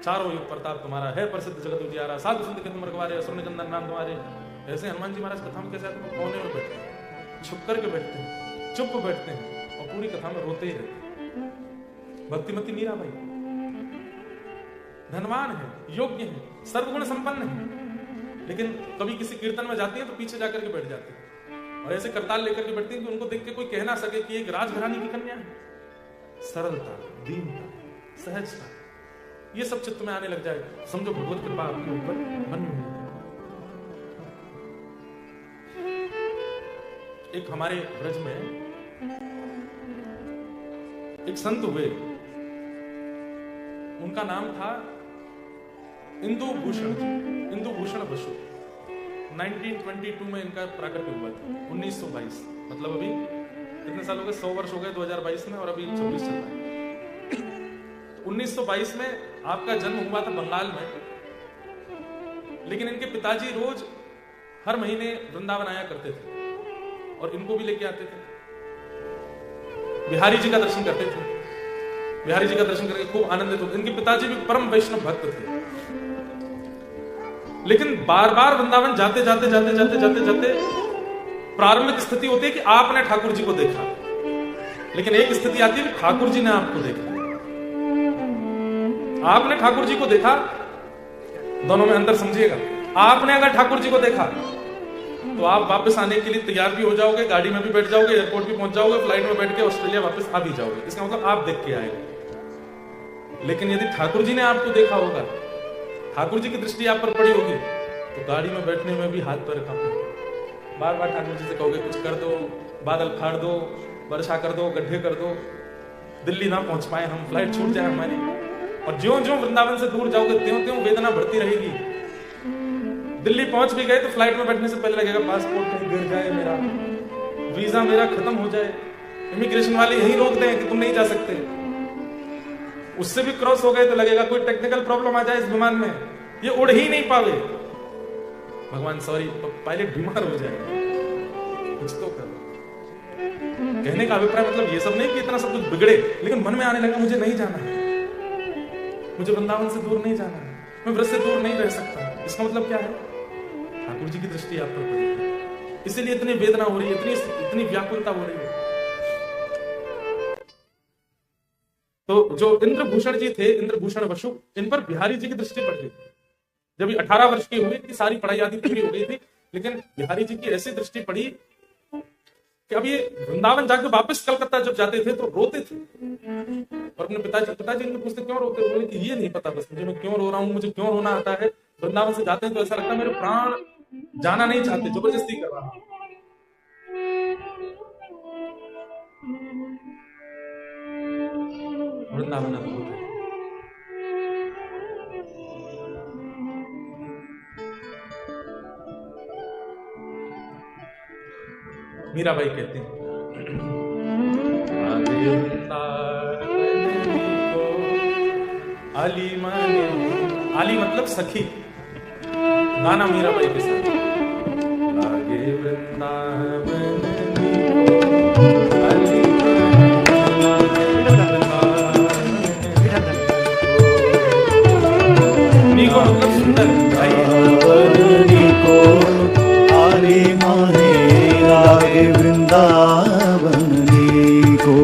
चारों युग प्रताप तुम्हारा है, प्रसिद्ध जगत उजियारा, साधु संत के तुम रखवारे, असुर निकंदन नाम तुम्हारे। ऐसे हनुमान जी महाराज कथा में कैसे आते हैं? कोने में बैठते हैं, छुप करके बैठते हैं, चुप बैठते हैं और पूरी कथा में रोते ही रहते हैं। भक्तिमती मीरा भाई धनवान है, योग्य है, सर्वगुण संपन्न है, लेकिन कभी किसी कीर्तन में जाती है तो पीछे जाकर के बैठ जाती है और ऐसे करताल लेकर के बैठती है कि उनको देख के कोई कह ना सके कि एक राजघरानी की कन्या है। सरलता, दीनता, सहजता, ये सब चित्त में आने लग जाए, समझो भगवत कृपा आपके ऊपर बनी हुई है। एक हमारे ब्रज में एक संत हुए, उनका नाम था इंदु भूषण जी, इंदु भूषण बसु। 1922 में इनका प्राकट्य हुआ था, 1922, मतलब अभी कितने साल हो गए? 100 वर्ष हो गए 2022 में, और अभी 26 चल रहा है। तो 1922 में आपका जन्म हुआ था बंगाल में, लेकिन इनके पिताजी रोज हर महीने वृंदावन आया करते थे और इनको भी लेके आते थे। बिहारी जी का दर्शन करते थे, बिहारी जी का दर्शन करके खूब आनंदित होते। इनके पिताजी भी परम वैष्णव भक्त थे, लेकिन बार बार वृंदावन जाते जाते जाते जाते जाते जाते प्रारंभिक स्थिति होती है कि आपने ठाकुर जी को देखा, लेकिन एक स्थिति आती है कि ठाकुर जी ने आपको देखा। आपने ठाकुर जी को देखा, दोनों में अंतर समझिएगा। आपने अगर ठाकुर जी को देखा तो आप वापस आने के लिए तैयार भी हो जाओगे, गाड़ी में भी बैठ जाओगे, एयरपोर्ट भी पहुंच जाओगे, फ्लाइट में बैठ के ऑस्ट्रेलिया वापस आ भी जाओगे। इसका मतलब आप देख के आएंगे। लेकिन यदि ठाकुर जी ने आपको देखा होगा, ठाकुर जी की दृष्टि आप पर पड़ी होगी, तो गाड़ी में बैठने में भी हाथ पैर कांपे, बार बार ठाकुर जी से कहोगे कुछ कर दो, बादल फाड़ दो, वर्षा कर दो, गड्ढे कर दो, दिल्ली ना पहुंच पाए हम, फ्लाइट छूट जाए हमारी। और ज्यों ज्यों वृंदावन से दूर जाओगे त्यों त्यों वेदना बढ़ती रहेगी। दिल्ली पहुंच भी गए तो फ्लाइट में बैठने से पहले लगेगा पासपोर्ट कहीं गिर जाए मेरा, वीजा मेरा खत्म हो जाए, इमिग्रेशन वाले यही रोक दें कि तुम नहीं जा सकते। उससे भी क्रॉस हो गए तो लगेगा कोई टेक्निकल प्रॉब्लम आ जाए इस विमान में, ये उड़ ही नहीं पावे, भगवान सॉरी पायलट बीमार हो जाए, कुछ तो करो। कहने का अभिप्राय मतलब ये सब नहीं कि इतना सब कुछ बिगड़े, लेकिन मन में आने लगा मुझे नहीं जाना है, मुझे वृंदावन से दूर नहीं जाना है, मैं व्रत से दूर नहीं रह सकता। इसका मतलब क्या है? ठाकुर जी की दृष्टि आप पर पड़ी, इसीलिए इतनी वेदना हो रही है, इतनी व्याकुलता हो रही है। तो जो इंद्रभूषण जी थे, इंद्रभूषण वसु, इन पर बिहारी जी की दृष्टि पड़ गई। जब ये 18 वर्ष के हुए, इनकी सारी पढ़ाई आदि पूरी हो गई थी, लेकिन बिहारी जी की ऐसी दृष्टि पड़ी कि अब ये वृंदावन जाके वापस कलकत्ता जब जाते थे तो रोते थे, और अपने पिताजी इनको पूछते क्यों रोते हो? बोले कि ये नहीं पता बस मुझे, मैं क्यों रो रहा हूँ, मुझे क्यों रोना आता है। वृंदावन से जाते हैं तो ऐसा लगता है मेरे प्राण जाना नहीं चाहते, जबरदस्ती कर रहा हूं। वृंदावन अद्भुत है। मीराबाई कहते हैं आली मतलब सखी, गाना मीराबाई के साथ। आगे वृंदावन नीको मतलब सुंदर, आली माने लागे वृंदावन को।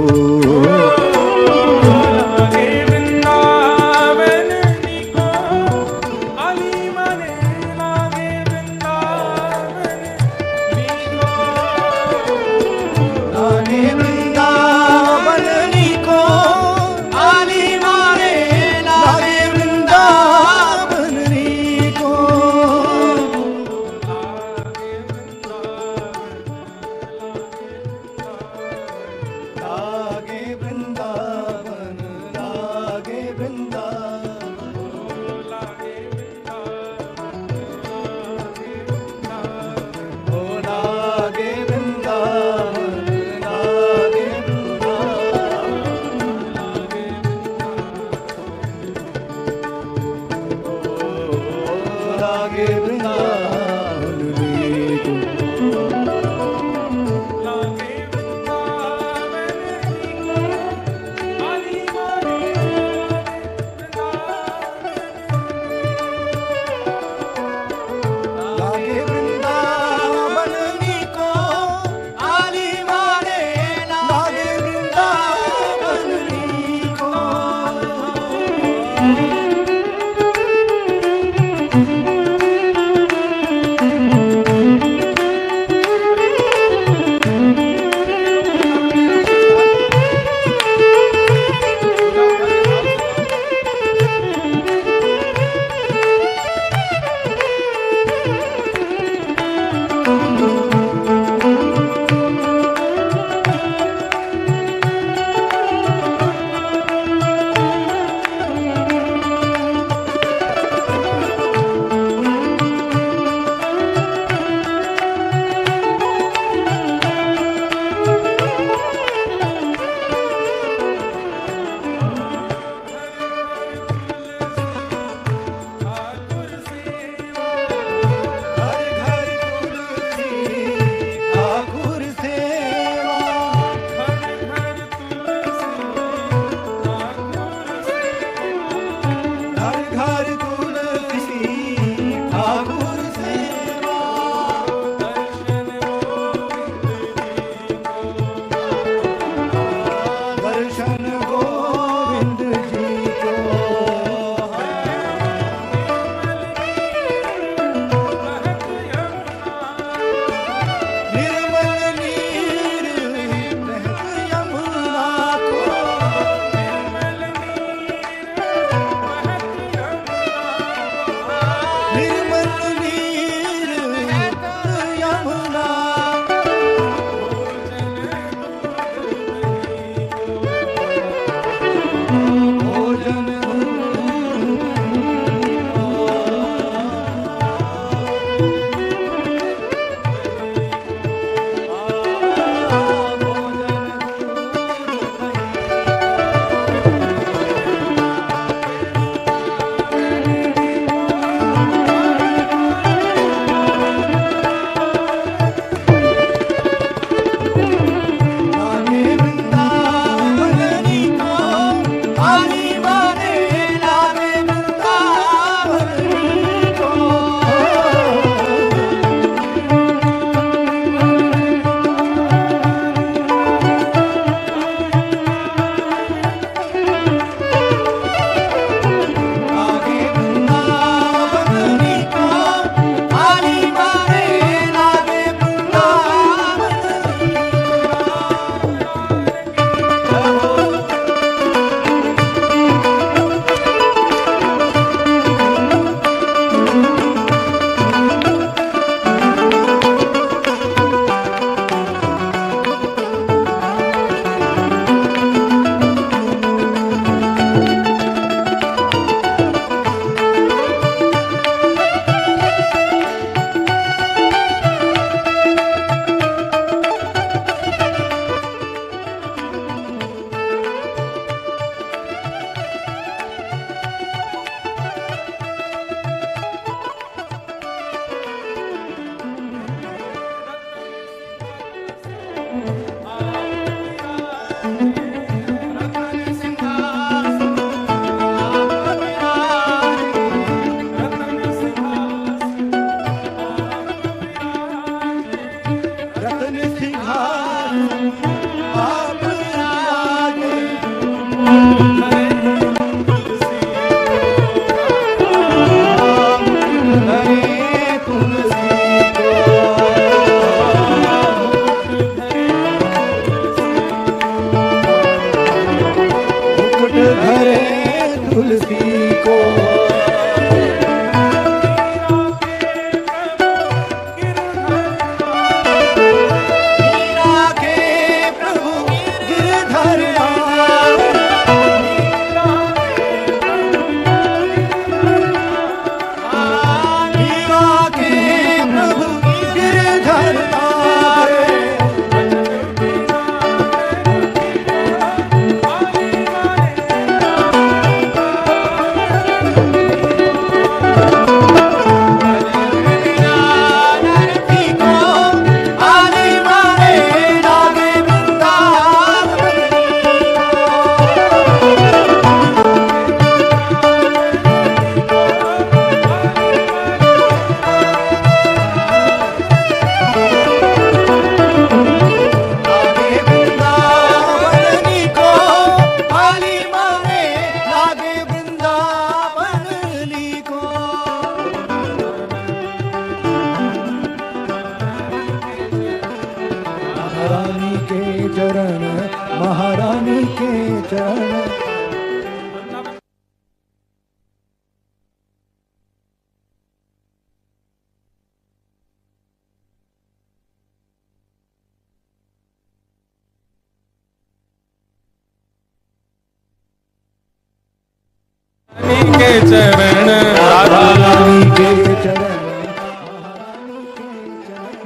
चरण राधा रानी के चरण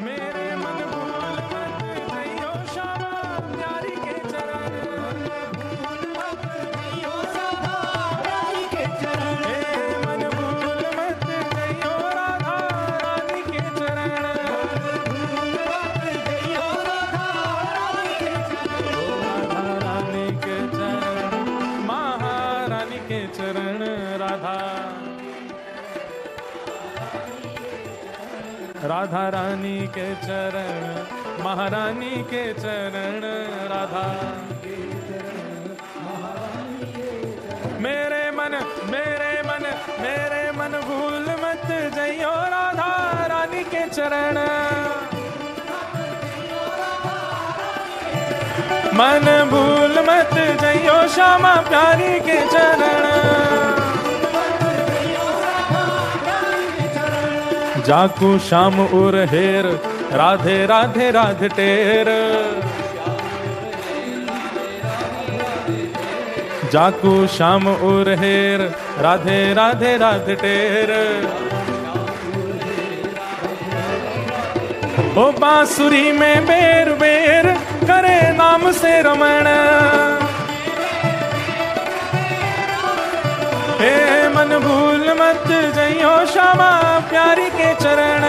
मेरे मन भूल मत जइयो श्यामा प्यारी के चरण हे मन भूल मत जइयो राधा रानी के चरण राधा रानी के चरण महारानी के चरण राधा राधा रानी के चरण महारानी के चरण राधा मेरे मन भूल मत जइयो राधा रानी के चरण मन भूल मत जइयो श्यामा प्यारी के चरण जाकू श्याम उर हेर राधे राधे राधे टेर जाकू श्याम उर हेर राधे राधे राधे टेर ओ बांसुरी में बेर बेर करे नाम से रमण हे मन भूल मत जइयो श्यामा प्यारी के चरण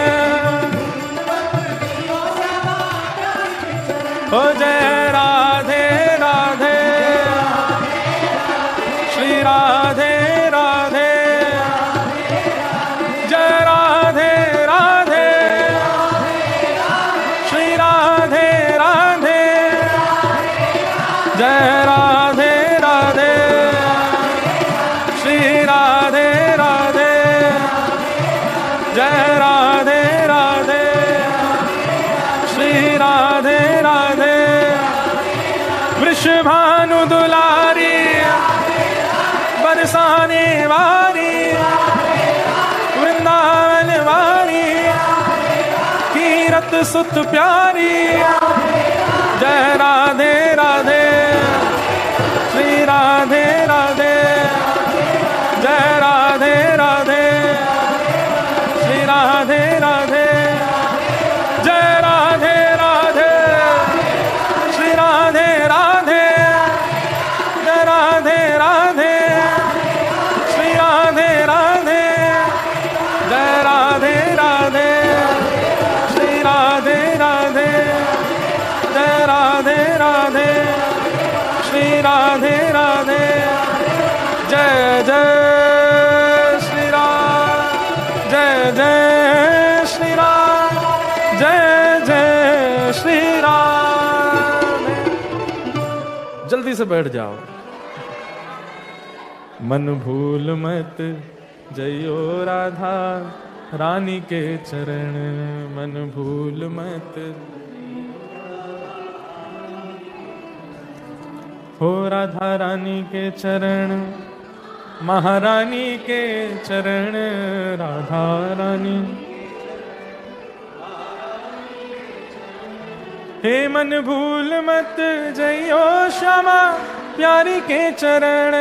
ओ जय राधे राधे श्री राधे राधे जय राधे राधे श्री राधे राधे जय राधे राधे श्री राधे राधे जय राधे राधे श्री राधे राधे वृषभानु दुलारी बरसाने वारी वृंदावन वारी कीरत सुत प्यारी जय राधे राधे श्री राधे राधे जय राधे राधे श्री राधे राधे जय राधे राधे श्री राधे राधे जय राधे राधे श्री राधे राधे जय राधे राधे श्री राधे राधे जय राधे राधे श्री राधे राधे जय जय श्री राम जय जय श्री राम जय जय श्री राम जल्दी से बैठ जाओ मन भूल मत जइयो राधा रानी के चरण मन भूल मत हो राधा रानी के चरण महारानी के चरण राधा रानी हे मन भूल मत जइयो श्यामा प्यारी के चरण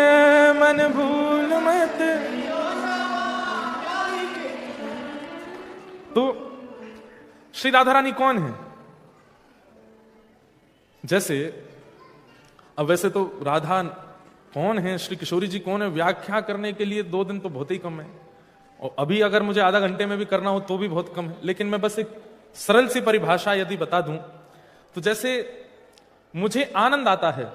मन भूल मत। तो श्री राधा रानी कौन है? जैसे अब वैसे तो राधा कौन है, श्री किशोरी जी कौन है, व्याख्या करने के लिए 2 दिन तो बहुत ही कम है, और अभी अगर मुझे आधा घंटे में भी करना हो तो भी बहुत कम है। लेकिन मैं बस एक सरल सी परिभाषा यदि बता दूं तो जैसे मुझे आनंद आता है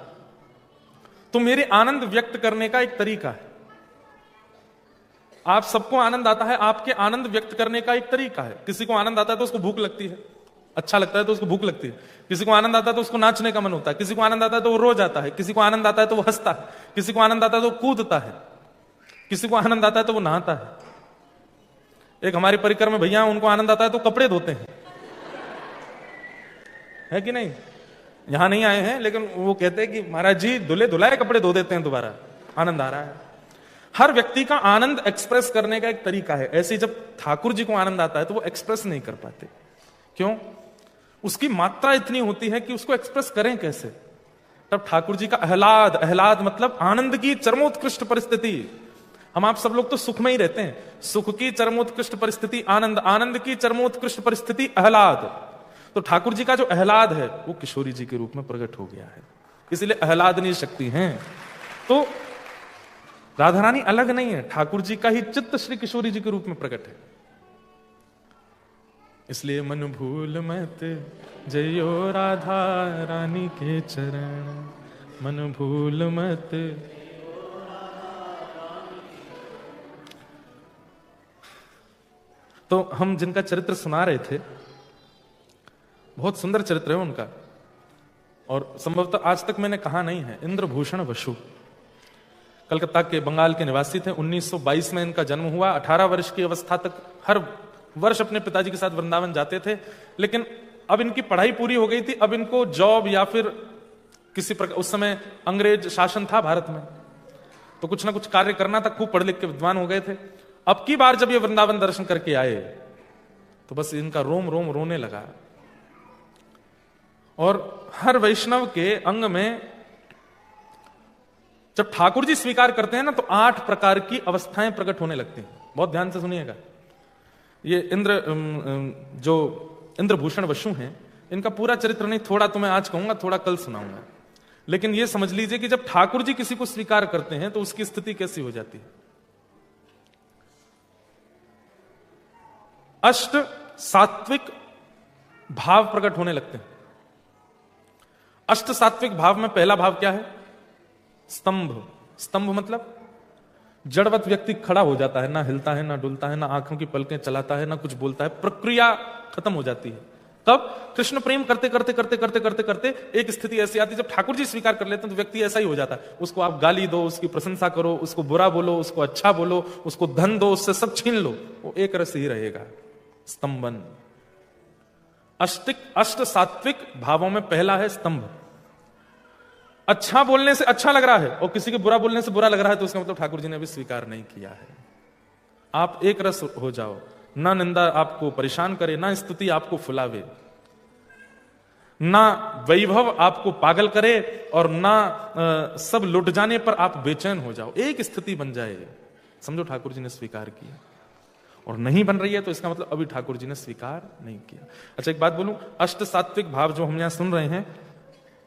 तो मेरे आनंद व्यक्त करने का एक तरीका है। आप सबको आनंद आता है, आपके आनंद व्यक्त करने का एक तरीका है। किसी को आनंद आता है तो उसको भूख लगती है, अच्छा लगता है तो उसको भूख लगती है। किसी को आनंद आता है तो उसको नाचने का मन होता है, किसी को आनंद आता है तो वो रो जाता है, किसी को आनंद आता है तो वो हंसता है, किसी को आनंद आता है तो वो कूदता है, किसी को आनंद आता है तो वो नहाता है। एक हमारे परिकर में भैया, उनको आनंद आता है तो कपड़े धोते हैं, है कि नहीं? यहां नहीं आए हैं लेकिन वो कहते हैं कि महाराज जी धुले धुलाए कपड़े धो देते हैं दोबारा, आनंद आ रहा है। हर व्यक्ति का आनंद एक्सप्रेस करने का एक तरीका है। ऐसे जब ठाकुर जी को आनंद आता है तो वो एक्सप्रेस नहीं कर पाते। क्यों? उसकी मात्रा इतनी होती है कि उसको एक्सप्रेस करें कैसे। तब ठाकुर जी का आह्लाद, आह्लाद मतलब आनंद की चरमोत्कृष्ट परिस्थिति, हम आप सब लोग तो सुख में ही रहते हैं। सुख की चरमोत्कृष्ट परिस्थिति आनंद, आनंद की चरमोत्कृष्ट परिस्थिति आह्लाद। तो ठाकुर जी का जो आह्लाद है वो किशोरी जी के रूप में प्रकट हो गया है, इसलिए आह्लादनीय शक्ति है। तो राधा रानी अलग नहीं है, ठाकुर जी का ही चित्त श्री किशोरी जी के रूप में प्रकट है। इसलिए मन भूल मत जयो राधा रानी के चरण, मन भूल मत। तो हम जिनका चरित्र सुना रहे थे, बहुत सुंदर चरित्र है उनका, और संभवतः आज तक मैंने कहा नहीं है। इंद्रभूषण बसु कलकत्ता के, बंगाल के निवासी थे। 1922 में इनका जन्म हुआ। 18 वर्ष की अवस्था तक हर वर्ष अपने पिताजी के साथ वृंदावन जाते थे, लेकिन अब इनकी पढ़ाई पूरी हो गई थी। अब इनको जॉब या फिर किसी प्रकार, उस समय अंग्रेज शासन था भारत में, तो कुछ ना कुछ कार्य करना था। खूब पढ़ लिख के विद्वान हो गए थे। अब की बार जब ये वृंदावन दर्शन करके आए तो बस इनका रोम रोम रोने लगा, और हर वैष्णव के अंग में जब ठाकुर जी स्वीकार करते हैं ना, तो 8 प्रकार की अवस्थाएं प्रकट होने लगती हैं। बहुत ध्यान से सुनिएगा। ये जो इंद्रभूषण बसु हैं, इनका पूरा चरित्र नहीं, थोड़ा तो मैं आज कहूंगा, थोड़ा कल सुनाऊंगा। लेकिन ये समझ लीजिए कि जब ठाकुर जी किसी को स्वीकार करते हैं तो उसकी स्थिति कैसी हो जाती है। अष्ट सात्विक भाव प्रकट होने लगते हैं। अष्ट सात्विक भाव में पहला भाव क्या है? स्तंभ। स्तंभ मतलब जड़वत व्यक्ति खड़ा हो जाता है, ना हिलता है, ना डुलता है, ना आंखों की पलकें चलाता है, ना कुछ बोलता है। प्रक्रिया खत्म हो जाती है। तब कृष्ण प्रेम करते करते करते करते करते करते एक स्थिति ऐसी आती है जब ठाकुर जी स्वीकार कर लेते हैं तो व्यक्ति ऐसा ही हो जाता है। उसको आप गाली दो, उसकी प्रशंसा करो, उसको बुरा बोलो, उसको अच्छा बोलो, उसको धन दो, उससे सब छीन लो, वो एक रस ही रहेगा। स्तंभन। अष्ट सात्विक भावों में पहला है स्तंभ। अच्छा बोलने से अच्छा लग रहा है और किसी के बुरा बोलने से बुरा लग रहा है तो उसका मतलब ठाकुर जी ने अभी स्वीकार नहीं किया है। आप एक रस हो जाओ, ना निंदा आपको परेशान करे, ना स्तुति आपको फुलावे, ना वैभव आपको पागल करे, और ना सब लुट जाने पर आप बेचैन हो जाओ। एक स्थिति बन जाए, समझो ठाकुर जी ने स्वीकार किया। और नहीं बन रही है तो इसका मतलब अभी ठाकुर जी ने स्वीकार नहीं किया। अच्छा, एक बात बोलूं, अष्ट सात्विक भाव जो हम यहां सुन रहे हैं,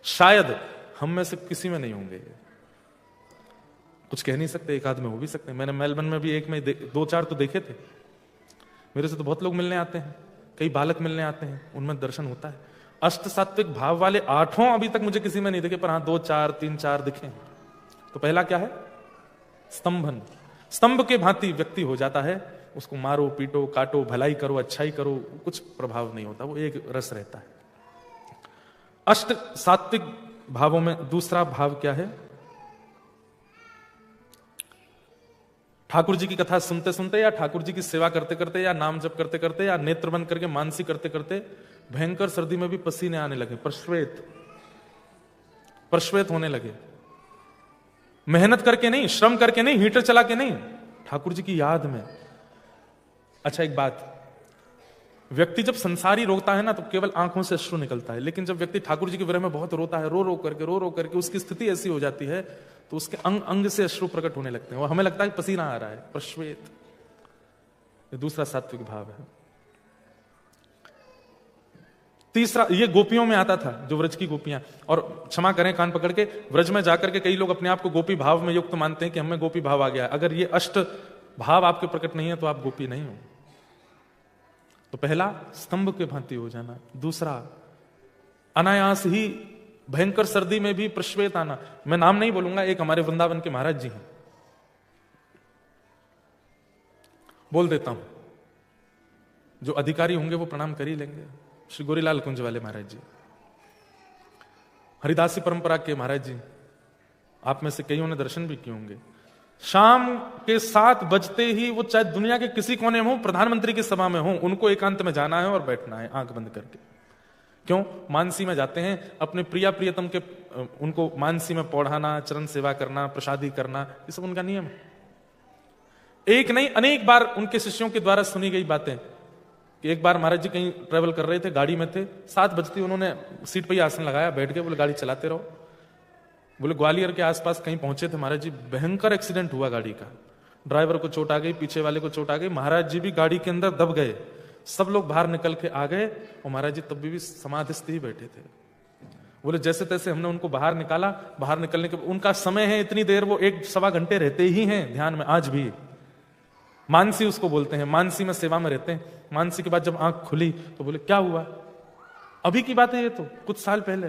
शायद हम में से किसी में नहीं होंगे। कुछ कह नहीं सकते, एक आध में हो भी सकते हैं। मैंने मेलबर्न में भी एक में 2-4 तो देखे थे। मेरे से तो बहुत लोग मिलने आते हैं, कई बालक मिलने आते हैं, उनमें दर्शन होता है। अष्ट सात्विक भाव वाले 8 अभी तक मुझे किसी में नहीं दिखे, पर हाँ 2-4 3-4 दिखे। तो पहला क्या है? स्तंभन। स्तंभ के भांति व्यक्ति हो जाता है। उसको मारो, पीटो, काटो, भलाई करो, अच्छाई करो, कुछ प्रभाव नहीं होता, वो एक रस रहता है। अष्ट सात्विक भावों में दूसरा भाव क्या है? ठाकुर जी की कथा सुनते सुनते, या ठाकुर जी की सेवा करते करते, या नाम जप करते करते, या नेत्र बंद करके मानसी करते करते भयंकर सर्दी में भी पसीने आने लगे, प्रश्वेत होने लगे। मेहनत करके नहीं, श्रम करके नहीं, हीटर चला के नहीं, ठाकुर जी की याद में। अच्छा, एक बात, व्यक्ति जब संसारी रोता है ना तो केवल आंखों से अश्रु निकलता है, लेकिन जब व्यक्ति ठाकुर जी के विरह में बहुत रोता है, रो रो करके उसकी स्थिति ऐसी हो जाती है तो उसके अंग अंग से अश्रु प्रकट होने लगते हैं और हमें लगता है पसीना आ रहा है, प्रश्वेत। ये दूसरा सात्विक भाव है। तीसरा, ये गोपियों में आता था, जो व्रज की गोपियां, और क्षमा करें कान पकड़ के, व्रज में जाकर के कई लोग अपने आप को गोपी भाव में युक्त मानते हैं कि हमें गोपी भाव आ गया। अगर ये अष्ट भाव आपके प्रकट नहीं है तो आप गोपी नहीं हो। तो पहला, स्तंभ के भांति हो जाना। दूसरा, अनायास ही भयंकर सर्दी में भी प्रश्वेत आना। मैं नाम नहीं बोलूंगा, एक हमारे वृंदावन के महाराज जी हैं, बोल देता हूं, जो अधिकारी होंगे वो प्रणाम कर ही लेंगे। श्री गोरीलाल कुंज वाले महाराज जी, हरिदासी परंपरा के महाराज जी, आप में से कईयों ने दर्शन भी किए होंगे। शाम के 7 बजते ही वो चाहे दुनिया के किसी कोने में हो, प्रधानमंत्री की सभा में हो, उनको एकांत में जाना है और बैठना है आंख बंद करके। क्यों? मानसी में जाते हैं, अपने प्रिया प्रियतम के उनको मानसी में पौढ़ाना, चरण सेवा करना, प्रसादी करना, ये सब उनका नियम है। एक नहीं, अनेक बार उनके शिष्यों के द्वारा सुनी गई बातें कि एक बार महाराज जी कहीं ट्रेवल कर रहे थे, गाड़ी में थे, 7 बजते उन्होंने सीट पर ही आसन लगाया, बैठ गए, बोले गाड़ी चलाते रहो। बोले ग्वालियर के आसपास कहीं पहुंचे थे महाराज जी, भयंकर एक्सीडेंट हुआ गाड़ी का, ड्राइवर को चोट आ गई, पीछे वाले को चोट आ गई, महाराज जी भी गाड़ी के अंदर दब गए, सब लोग बाहर निकल के आ गए और महाराज जी तब भी समाधिस्थ ही बैठे थे। बोले जैसे तैसे हमने उनको बाहर निकाला। बाहर निकलने के उनका समय है इतनी देर, वो 1-1.25 घंटे रहते ही हैं ध्यान में आज भी। मानसी उसको बोलते हैं, मानसी में सेवा में रहते हैं। मानसी के बाद जब आंख खुली तो बोले क्या हुआ? अभी की बात है ये, तो कुछ साल पहले।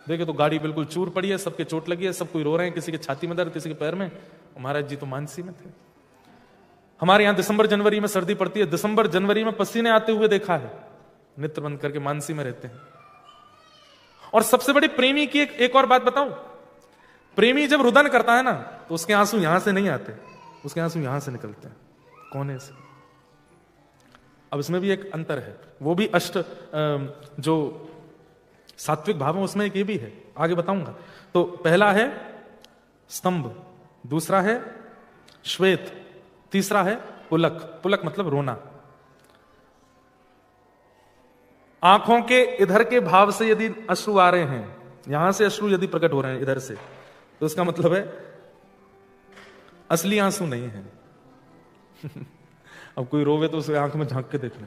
देखे तो गाड़ी बिल्कुल चूर पड़ी है, सबके चोट लगी है, सब कोई रो रहे हैं, किसी के छाती में दर्द, किसी के पैर में। महाराज जी तो मानसी में थे। हमारे यहां दिसंबर जनवरी में सर्दी पड़ती है, दिसंबर जनवरी में पसीने आते हुए देखा है। नेत्र बंद करके मानसी में रहते हैं। और सबसे बड़ी प्रेमी की एक और बात बताऊं, प्रेमी जब रुदन करता है ना तो उसके आंसू यहां से नहीं आते, उसके आंसू यहां से निकलते हैं, कोने से। अब इसमें भी एक अंतर है, वो भी अष्ट जो सात्विक भाव है उसमें एक ये भी है, आगे बताऊंगा। तो पहला है स्तंभ, दूसरा है श्वेत, तीसरा है पुलक। पुलक मतलब रोना। आंखों के इधर के भाव से यदि अश्रु आ रहे हैं, यहां से अश्रु यदि प्रकट हो रहे हैं इधर से, तो इसका मतलब है असली आंसू नहीं है। अब कोई रोवे तो उसे आंख में झांक के देख ले।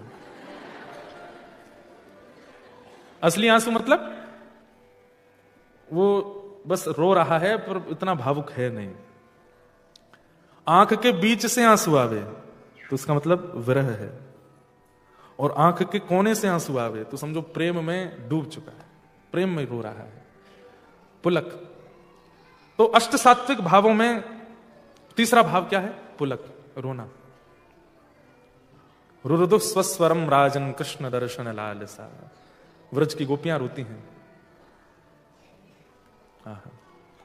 असली आंसू मतलब वो बस रो रहा है पर इतना भावुक है नहीं। आंख के बीच से आंसू आवे तो उसका मतलब विरह है, और आंख के कोने से आंसू आवे तो समझो प्रेम में डूब चुका है, प्रेम में रो रहा है। पुलक। तो अष्ट सात्विक भावों में तीसरा भाव क्या है? पुलक, रोना। रुरुदु स्वस्वरम राजन कृष्ण दर्शन लालसा। व्रज की गोपियां रोती हैं।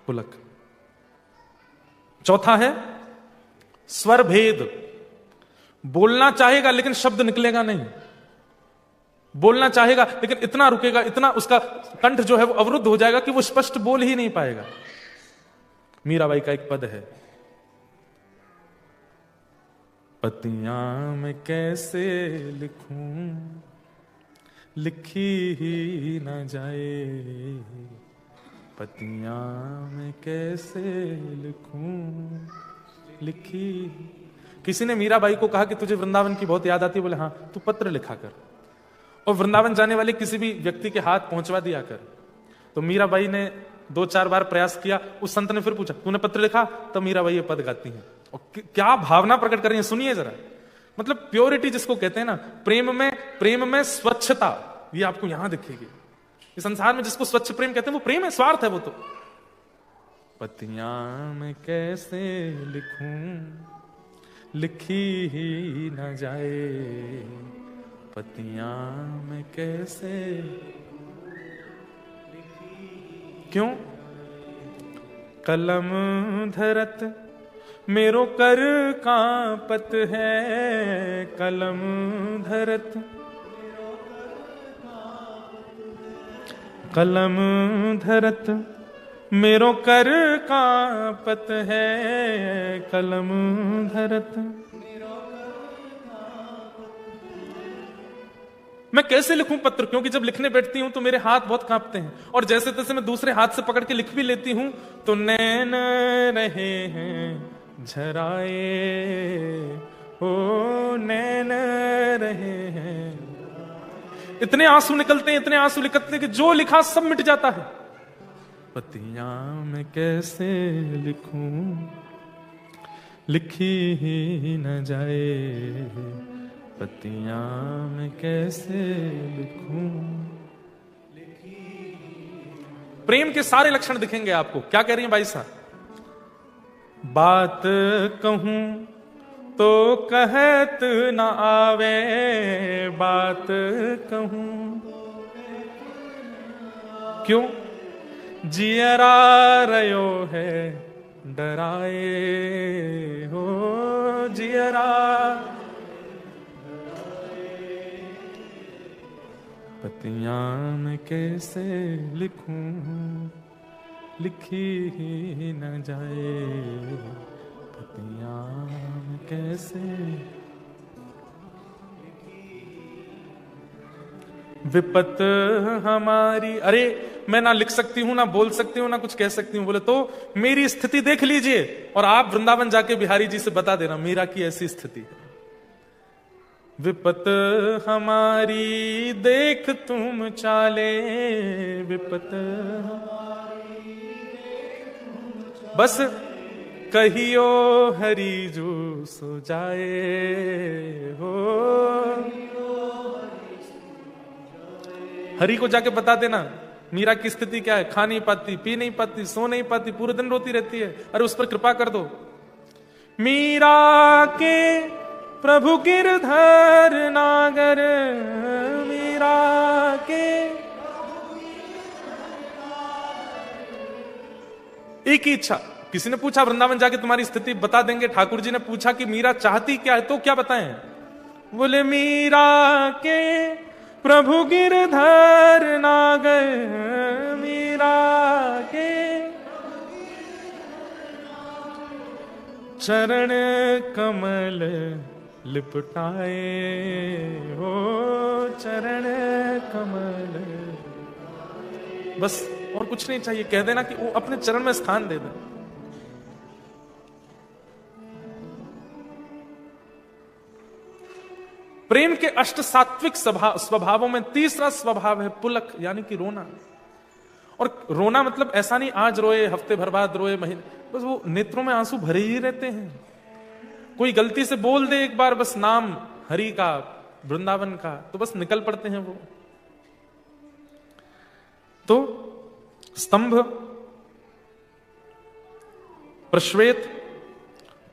पुलक। चौथा है स्वर भेद। बोलना चाहेगा लेकिन शब्द निकलेगा नहीं, बोलना चाहेगा लेकिन इतना रुकेगा, इतना उसका कंठ जो है वो अवरुद्ध हो जाएगा कि वो स्पष्ट बोल ही नहीं पाएगा। मीराबाई का एक पद है, पतियां मैं कैसे लिखूं लिखी ही न जाए, पतियां मैं कैसे लिखूं लिखी। किसी ने मीराबाई को कहा कि तुझे वृंदावन की बहुत याद आती है। बोले हाँ, तू पत्र लिखा कर और वृंदावन जाने वाले किसी भी व्यक्ति के हाथ पहुंचवा दिया कर। तो मीराबाई ने 2-4 बार प्रयास किया। उस संत ने फिर पूछा तूने पत्र लिखा? तब मीराबाई ये पद गाती हैं और क्या भावना प्रकट कर रही है, सुनिए जरा। मतलब प्योरिटी जिसको कहते हैं ना, प्रेम में स्वच्छता, ये आपको यहां दिखेगी। इस संसार में जिसको स्वच्छ प्रेम कहते हैं वो प्रेम है, स्वार्थ है वो तो। पतियां मैं कैसे लिखूं लिखी ही न जाए, पतियां मैं कैसे। क्यों? कलम धरत मेरो कर कांपत है, कलम धरत कलम धरत मेरो कर कांपत है, कलम धरत। मैं कैसे लिखूं पत्र? क्योंकि जब लिखने बैठती हूं तो मेरे हाथ बहुत कांपते हैं, और जैसे तैसे मैं दूसरे हाथ से पकड़ के लिख भी लेती हूं तो नैन रहे हैं झराए, ओ नैन रहे हैं। इतने आंसू निकलते हैं, इतने आंसू निकलते हैं कि जो लिखा सब मिट जाता है। पतियां मैं कैसे लिखूं लिखी ही न जाए, पतियां मैं कैसे लिखूं। प्रेम के सारे लक्षण दिखेंगे आपको। क्या कह रही हैं भाई साहब? बात कहूं तो कहत न आवे, बात कहूं क्यों? जियरा रयो है डराए, हो जियरा। पतियां मैं कैसे लिखूं लिखी ही न जाए, पतियां मैं कैसे। विपत हमारी। अरे मैं ना लिख सकती हूं, ना बोल सकती हूं, ना कुछ कह सकती हूं। बोले तो मेरी स्थिति देख लीजिए और आप वृंदावन जाके बिहारी जी से बता देना मीरा की ऐसी स्थिति है। विपत हमारी देख तुम चाले, विपत बस कहियो हरि जो सो जाए हो। हरि को जाके बता देना मीरा की स्थिति क्या है, खा नहीं पाती, पी नहीं पाती, सो नहीं पाती, पूरे दिन रोती रहती है। अरे उस पर कृपा कर दो। मीरा के प्रभु गिरधर नागर, मीरा के एक ही इच्छा। किसी ने पूछा वृंदावन जाके तुम्हारी स्थिति बता देंगे। ठाकुर जी ने पूछा कि मीरा चाहती क्या है, तो क्या बताएं? बोले मीरा के प्रभु गिरधर नागर, मीरा के चरण कमल लिपटाए हो, चरण कमल। बस और कुछ नहीं चाहिए, कह देना कि वो अपने चरण में स्थान दे दे। प्रेम के अष्ट सात्विक स्वभावों में तीसरा स्वभाव है पुलक, यानी कि रोना। और रोना मतलब ऐसा नहीं आज रोए, हफ्ते भर बाद रोए, महीने, बस वो नेत्रों में आंसू भरे ही रहते हैं। कोई गलती से बोल दे एक बार बस नाम हरि का, वृंदावन का, तो बस निकल पड़ते हैं वो। तो स्तंभ, प्रश्वेत,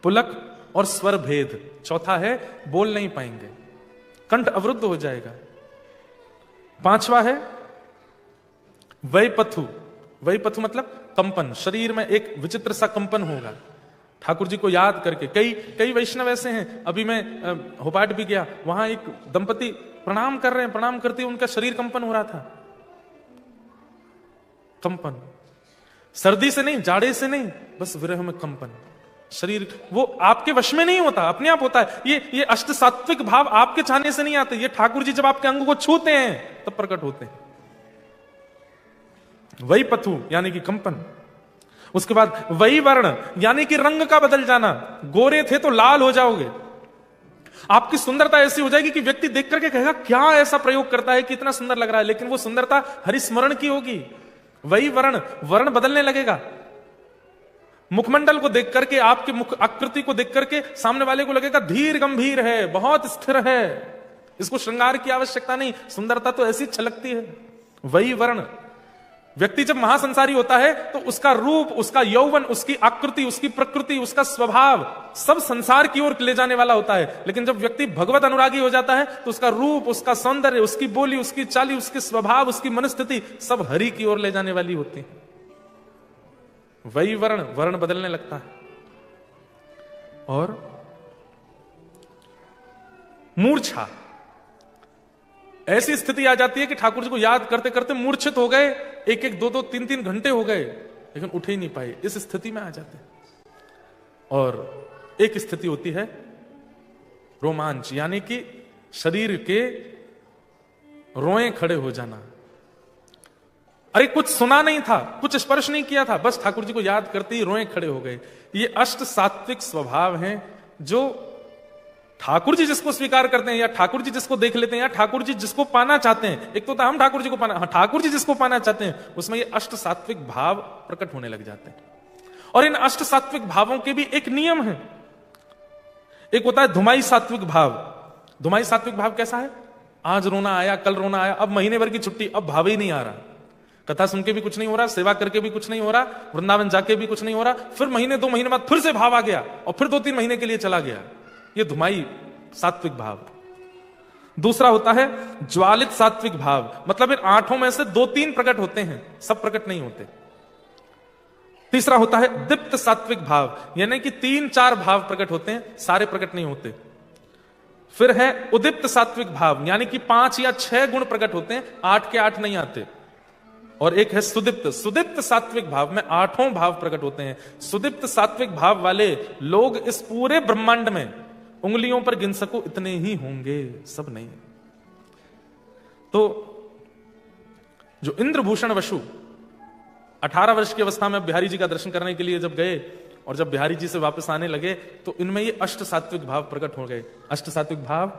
पुलक और स्वर भेद। चौथा है बोल नहीं पाएंगे, कंठ अवरुद्ध हो जाएगा। पांचवा है वैपथु। वैपथु मतलब कंपन, शरीर में एक विचित्र सा कंपन होगा। ठाकुर जी को याद करके कई वैष्णव ऐसे हैं। अभी मैं होपाट भी गया, वहां एक दंपति प्रणाम कर रहे हैं, प्रणाम करते उनका शरीर कंपन हो रहा था। कंपन सर्दी से नहीं, जाड़े से नहीं, बस विरह में कंपन। शरीर वो आपके वश में नहीं होता, अपने आप होता है। ये अष्ट सात्विक भाव आपके चाहने से नहीं आते, ये ठाकुर जी जब आपके अंग को छूते हैं तब प्रकट होते हैं। वही पथु यानी कि कंपन। उसके बाद वही वर्ण यानी कि रंग का बदल जाना। गोरे थे तो लाल हो जाओगे। आपकी सुंदरता ऐसी हो जाएगी कि व्यक्ति देख करके कहेगा क्या ऐसा प्रयोग करता है कि इतना सुंदर लग रहा है, लेकिन वो सुंदरता हरिस्मरण की होगी। वही वर्ण बदलने लगेगा। मुखमंडल को देख करके, आपके मुख आकृति को देख करके सामने वाले को लगेगा धीर गंभीर है, बहुत स्थिर है, इसको श्रृंगार की आवश्यकता नहीं, सुंदरता तो ऐसी छलकती है। वही वर्ण। व्यक्ति जब महासंसारी होता है तो उसका रूप, उसका यौवन, उसकी आकृति, उसकी प्रकृति, उसका स्वभाव सब संसार की ओर ले जाने वाला होता है। लेकिन जब व्यक्ति भगवत अनुरागी हो जाता है तो उसका रूप, उसका सौंदर्य, उसकी बोली, उसकी चाली, उसके स्वभाव, उसकी मनस्थिति सब हरि की ओर ले जाने वाली होती है। वही वर्ण बदलने लगता है। और मूर्छा, ऐसी स्थिति आ जाती है कि ठाकुर जी को याद करते करते मूर्छित हो गए, एक दो 3 घंटे हो गए लेकिन उठ ही नहीं पाए। इस स्थिति में आ जाते हैं। और एक स्थिति होती है रोमांच, यानी कि शरीर के रोए खड़े हो जाना। अरे कुछ सुना नहीं था, कुछ स्पर्श नहीं किया था, बस ठाकुर जी को याद करते ही रोए खड़े हो गए। ये अष्ट सात्विक स्वभाव हैं जो ठाकुर जी जिसको स्वीकार करते हैं, या ठाकुर जी जिसको देख लेते हैं, या ठाकुर जी जिसको पाना चाहते हैं। एक तो हम ठाकुर जी को पाना, ठाकुर जी जिसको पाना चाहते हैं उसमें ये अष्ट सात्विक भाव प्रकट होने लग जाते हैं। और इन अष्ट सात्विक भावों के भी एक नियम है। एक होता है धुमाई सात्विक भाव। धुमाई सात्विक भाव कैसा है? आज रोना आया, कल रोना आया, अब महीने भर की छुट्टी, अब भाव ही नहीं आ रहा। कथा सुन के भी कुछ नहीं हो रहा, सेवा करके भी कुछ नहीं हो रहा, वृंदावन जाके भी कुछ नहीं हो रहा। फिर महीने 2 महीने बाद फिर से भाव आ गया और फिर 2-3 महीने के लिए चला गया। ये धुमाई सात्विक भाव। दूसरा होता है ज्वालित सात्विक भाव, मतलब इन 8 में से 2-3 प्रकट होते हैं, सब प्रकट नहीं होते। तीसरा होता है दीप्त सात्विक भाव, यानी कि 3-4 भाव प्रकट होते हैं, सारे प्रकट नहीं होते। फिर है उदीप्त सात्विक भाव, यानी कि 5 या 6 गुण प्रकट होते हैं, 8 के 8 नहीं आते। और एक है सुदीप्त। सुदीप्त सात्विक भाव में 8 भाव प्रकट होते हैं। सुदीप्त सात्विक भाव वाले लोग इस पूरे ब्रह्मांड में उंगलियों पर गिन सको इतने ही होंगे, सब नहीं। तो जो इंद्रभूषण वसु 18 वर्ष की अवस्था में बिहारी जी का दर्शन करने के लिए जब गए और जब बिहारी जी से वापस आने लगे तो इनमें ये अष्ट सात्विक भाव प्रकट हो गए। अष्ट सात्विक भाव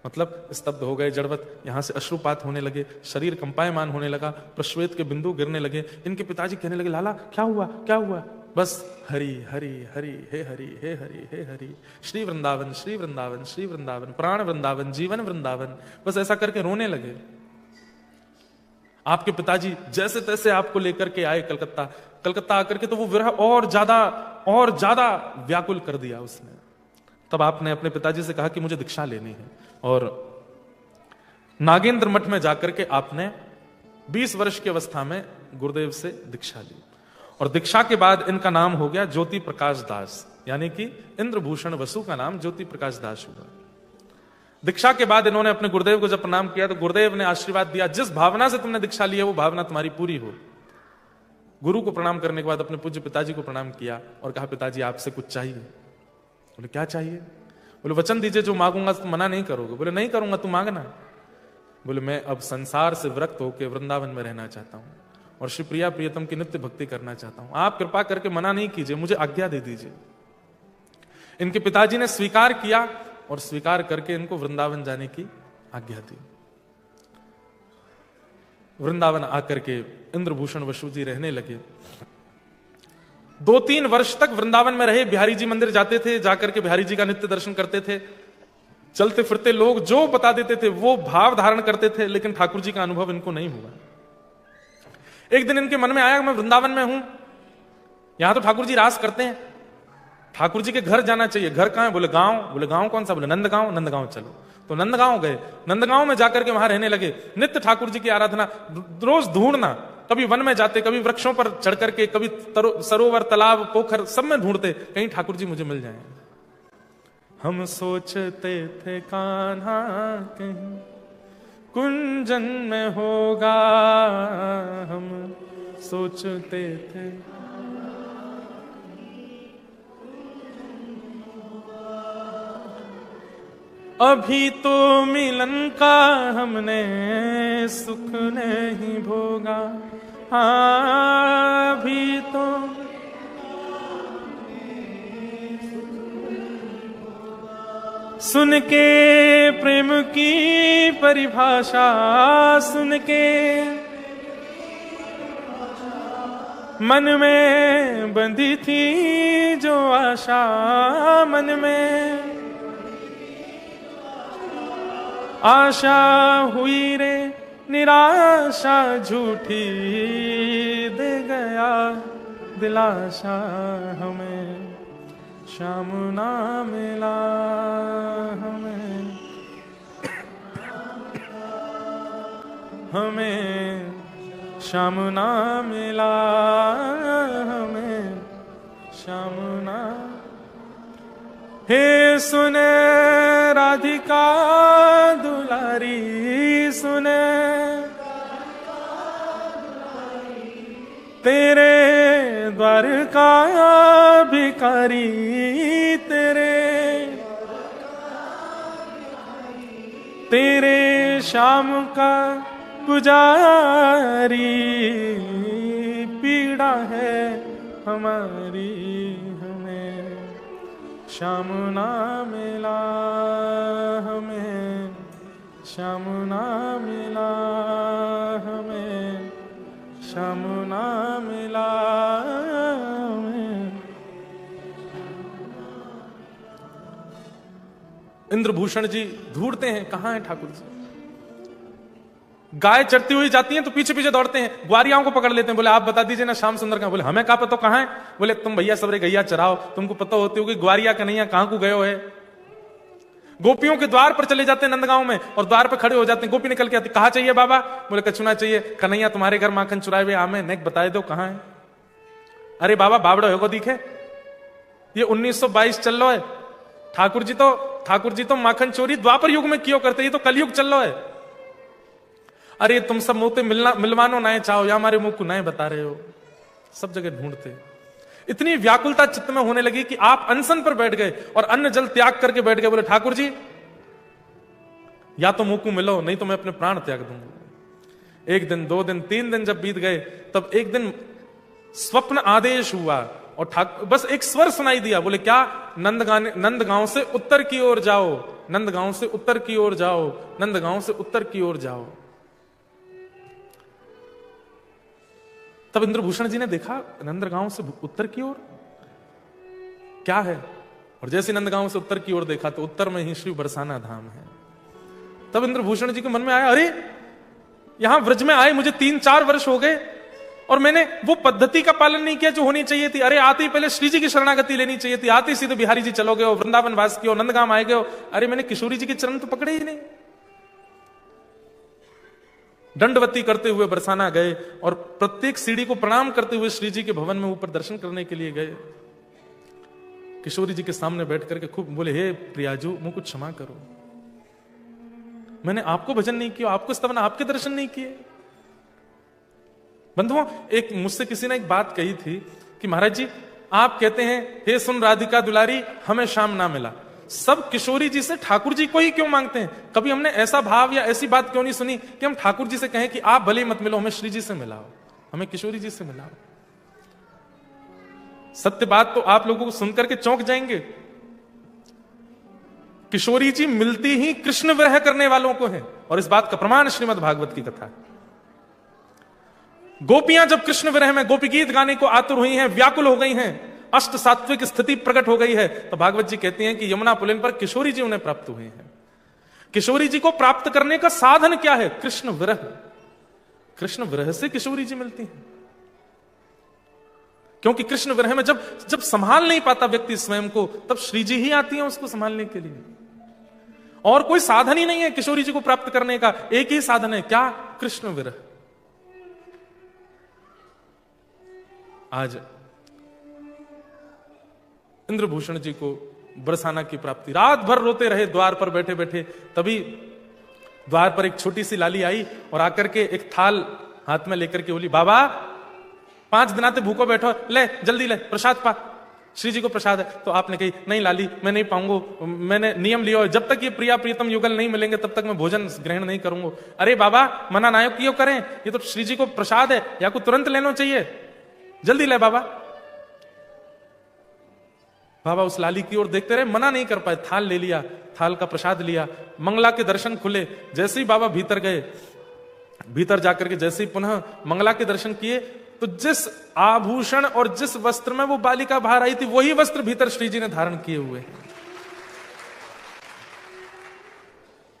मतलब स्तब्ध हो गए, जड़वत, यहां से अश्रुपात होने लगे, शरीर कंपायमान होने लगा, प्रश्वेत के बिंदु गिरने लगे। इनके पिताजी कहने लगे, लाला क्या हुआ क्या हुआ? बस हरि हरि हरि हे हरि हे हरि हे हरि, श्री वृंदावन श्री वृंदावन श्री वृंदावन, प्राण वृंदावन जीवन वृंदावन, बस ऐसा करके रोने लगे। आपके पिताजी जैसे तैसे आपको लेकर के आए कलकत्ता। कलकत्ता आकर के तो वो विरह और ज्यादा व्याकुल कर दिया उसने। तब आपने अपने पिताजी से कहा कि मुझे दीक्षा लेनी है, और नागेंद्र मठ में जाकर के आपने 20 वर्ष की अवस्था में गुरुदेव से दीक्षा ली, और दीक्षा के बाद इनका नाम हो गया ज्योति प्रकाश दास, यानी कि इंद्रभूषण वसु का नाम ज्योति प्रकाश दास हुआ। दीक्षा के बाद इन्होंने अपने गुरुदेव को जब प्रणाम किया तो गुरुदेव ने आशीर्वाद दिया, जिस भावना से तुमने दीक्षा ली है वो भावना तुम्हारी पूरी हो। गुरु को प्रणाम करने के बाद अपने पूज्य पिताजी को प्रणाम किया और कहा, पिताजी आपसे कुछ चाहिए? बोले क्या चाहिए? बोले वचन दीजिए जो मांगूंगा तुम मना नहीं करोगे। बोले नहीं करूंगा, तुम मांगना। बोले मैं अब संसार से विरक्त होकर वृंदावन में रहना चाहता हूं और श्री प्रिया प्रियतम की नित्य भक्ति करना चाहता हूं, आप कृपा करके मना नहीं कीजिए, मुझे आज्ञा दे दीजिए। इनके पिताजी ने स्वीकार किया और स्वीकार करके इनको वृंदावन जाने की आज्ञा दी। वृंदावन आकर के इंद्रभूषण वसु जी रहने लगे। 2-3 वर्ष तक वृंदावन में रहे। बिहारी जी मंदिर जाते थे, जाकर के बिहारी जी का नित्य दर्शन करते थे। चलते फिरते लोग जो बता देते थे वो भाव धारण करते थे, लेकिन ठाकुर जी का अनुभव इनको नहीं हुआ। एक दिन इनके मन में आया, मैं वृंदावन में हूं, यहां तो ठाकुर जी रास करते हैं, ठाकुर जी के घर जाना चाहिए। घर कहां है? बोले गांव। बोले गांव कौन सा? बोले नंदगांव। नंदगांव चलो। तो नंदगांव गए। नंदगांव में जाकर के वहां रहने लगे। नित्य ठाकुर जी की आराधना, रोज ढूंढना, कभी वन में जाते, कभी वृक्षों पर चढ़ करके, कभी सरोवर तालाब पोखर सब में ढूंढते, कहीं ठाकुर जी मुझे मिल जाएं। हम सोचते थे कान्हा कहीं कुंजन में होगा, हम सोचते थे अभी तो मिलन का हमने सुख नहीं भोगा, हाँ अभी तो सुन के प्रेम की परिभाषा, सुन के मन में बंधी थी जो आशा, मन में आशा हुई रे निराशा, झूठी दे गया दिलाशा, हमें श्याम ना मिला, हमें श्याम ना मिला, हमें श्याम ना। हे सुने राधिका दुलारी, सुने तेरे द्वार का भिखारी, तेरे श्याम का पुजारी, पीड़ा है हमारी, हमें श्याम ना मिला, हमें श्याम ना मिला, हमें श्याम ना मिला, हमें। इंद्रभूषण जी ढूंढते हैं कहां है ठाकुर जी। गाय चढ़ती हुई जाती हैं तो पीछे पीछे दौड़ते हैं, ग्वारियाओं को पकड़ लेते हैं। बोले आप बता दीजिए ना श्याम सुंदर कहां? बोले हमें क्या पता कहां है। बोले तुम भैया सबरे गैया चराओ, तुमको पता होती होगी ग्वारिया कन्हैया कहां को गयो है। गोपियों के द्वार पर चले जाते हैं नंदगांव में और द्वार पर खड़े हो जाते हैं। गोपी निकल के आती, कहा चाहिए बाबा? बोले कछुना चाहिए। कन्हैया तुम्हारे घर माखन चुराए हुए आमे नेक बताए दो कहां है। अरे बाबा बावड़ो होगो दिखे, ये 1922 चल रहा है। ठाकुर जी तो माखन चोरी द्वापर युग में क्यों करते, ये तो कलयुग चल रहा है। अरे तुम सब मुंह पे मिलवानो ना चाहो या हमारे मुंह को ना बता रहे हो। सब जगह ढूंढते। इतनी व्याकुलता चित्त में होने लगी कि आप अनशन पर बैठ गए और अन्न जल त्याग करके बैठ गए। बोले ठाकुर जी या तो मुंह को मिलो, नहीं तो मैं अपने प्राण त्याग दूंगा। एक दिन, 2 दिन, 3 दिन जब बीत गए, तब एक दिन स्वप्न आदेश हुआ और ठाकुर बस एक स्वर सुनाई दिया, बोले क्या? नंदगांव से उत्तर की ओर जाओ, नंदगांव से उत्तर की ओर जाओ, नंदगांव से उत्तर की ओर जाओ। तब इंद्रभूषण जी ने देखा नंदगांव से उत्तर की ओर क्या है, और जैसे नंदगांव से उत्तर की ओर देखा तो उत्तर में ही श्री बरसाना धाम है। तब इंद्रभूषण जी के मन में आया, अरे यहां व्रज में आए मुझे 3-4 वर्ष हो गए और मैंने वो पद्धति का पालन नहीं किया जो होनी चाहिए थी। अरे आते ही पहले श्री जी की शरणागति लेनी चाहिए थी, आते ही सीधे बिहारी जी चलो गए हो, वृंदावन वास किया, नंदगांव आए गए हो। अरे मैंने किशोरी जी के चरण तो पकड़े ही नहीं। दंडवती करते हुए बरसाना गए और प्रत्येक सीढ़ी को प्रणाम करते हुए श्री जी के भवन में ऊपर दर्शन करने के लिए गए। किशोरी जी के सामने बैठ करके खूब बोले, हे प्रियाजू मुझको क्षमा करो, मैंने आपको भजन नहीं किया, आपको स्तवन, आपके दर्शन नहीं किए। बंधुओं, एक मुझसे किसी ने एक बात कही थी कि महाराज जी आप कहते हैं हे सुन राधिका दुलारी हमें श्याम ना मिला, सब किशोरी जी से ठाकुर जी को ही क्यों मांगते हैं? कभी हमने ऐसा भाव या ऐसी बात क्यों नहीं सुनी कि हम ठाकुर जी से कहें कि आप भले मत मिलो, हमें श्री जी से मिलाओ, हमें किशोरी जी से मिलाओ। सत्य बात तो आप लोगों को सुनकर के चौंक जाएंगे, किशोरी जी मिलती ही कृष्ण विरह करने वालों को है, और इस बात का प्रमाण श्रीमद् भागवत की कथा है। गोपियां जब कृष्ण विरह में गोपी गीत गाने को आतुर हुई हैं, व्याकुल हो गई हैं, अष्ट सात्विक स्थिति प्रकट हो गई है, तो भागवत जी कहती हैं कि यमुना पुलिन पर किशोरी जी उन्हें प्राप्त हुए हैं। किशोरी जी को प्राप्त करने का साधन क्या है? कृष्ण विरह। कृष्ण विरह से किशोरी जी मिलती हैं, क्योंकि कृष्ण विरह में जब संभाल नहीं पाता व्यक्ति स्वयं को, तब श्री जी ही आती हैं उसको संभालने के लिए। और कोई साधन ही नहीं है किशोरी जी को प्राप्त करने का, एक ही साधन है, क्या? कृष्ण विरह। आज इंद्रभूषण जी को बरसाना की प्राप्ति, रात भर रोते रहे द्वार पर बैठे बैठे। तभी द्वार पर एक छोटी सी लाली आई और आकर के एक थाल हाथ में लेकर के बोली, बाबा 5 दिन आते भूखो बैठो, ले जल्दी ले प्रसाद पा, श्री जी को प्रसाद है। तो आपने कही, नहीं लाली मैं नहीं पाऊंगा, मैंने नियम लिया, जब तक ये प्रिया प्रियतम युगल नहीं मिलेंगे तब तक मैं भोजन ग्रहण नहीं करूंगा। अरे बाबा मना नायक क्यों करें, ये तो श्री जी को प्रसाद है, या को तुरंत लेना चाहिए, जल्दी ले बाबा। बाबा उस लाली की ओर देखते रहे, मना नहीं कर पाए, थाल ले लिया, थाल का प्रसाद लिया, मंगला के दर्शन खुले। जैसे ही बाबा भीतर गए, भीतर जाकर के जैसे ही पुनः मंगला के दर्शन किए, तो जिस आभूषण और जिस वस्त्र में वो बालिका बाहर आई थी, वही वस्त्र भीतर श्री जी ने धारण किए हुए।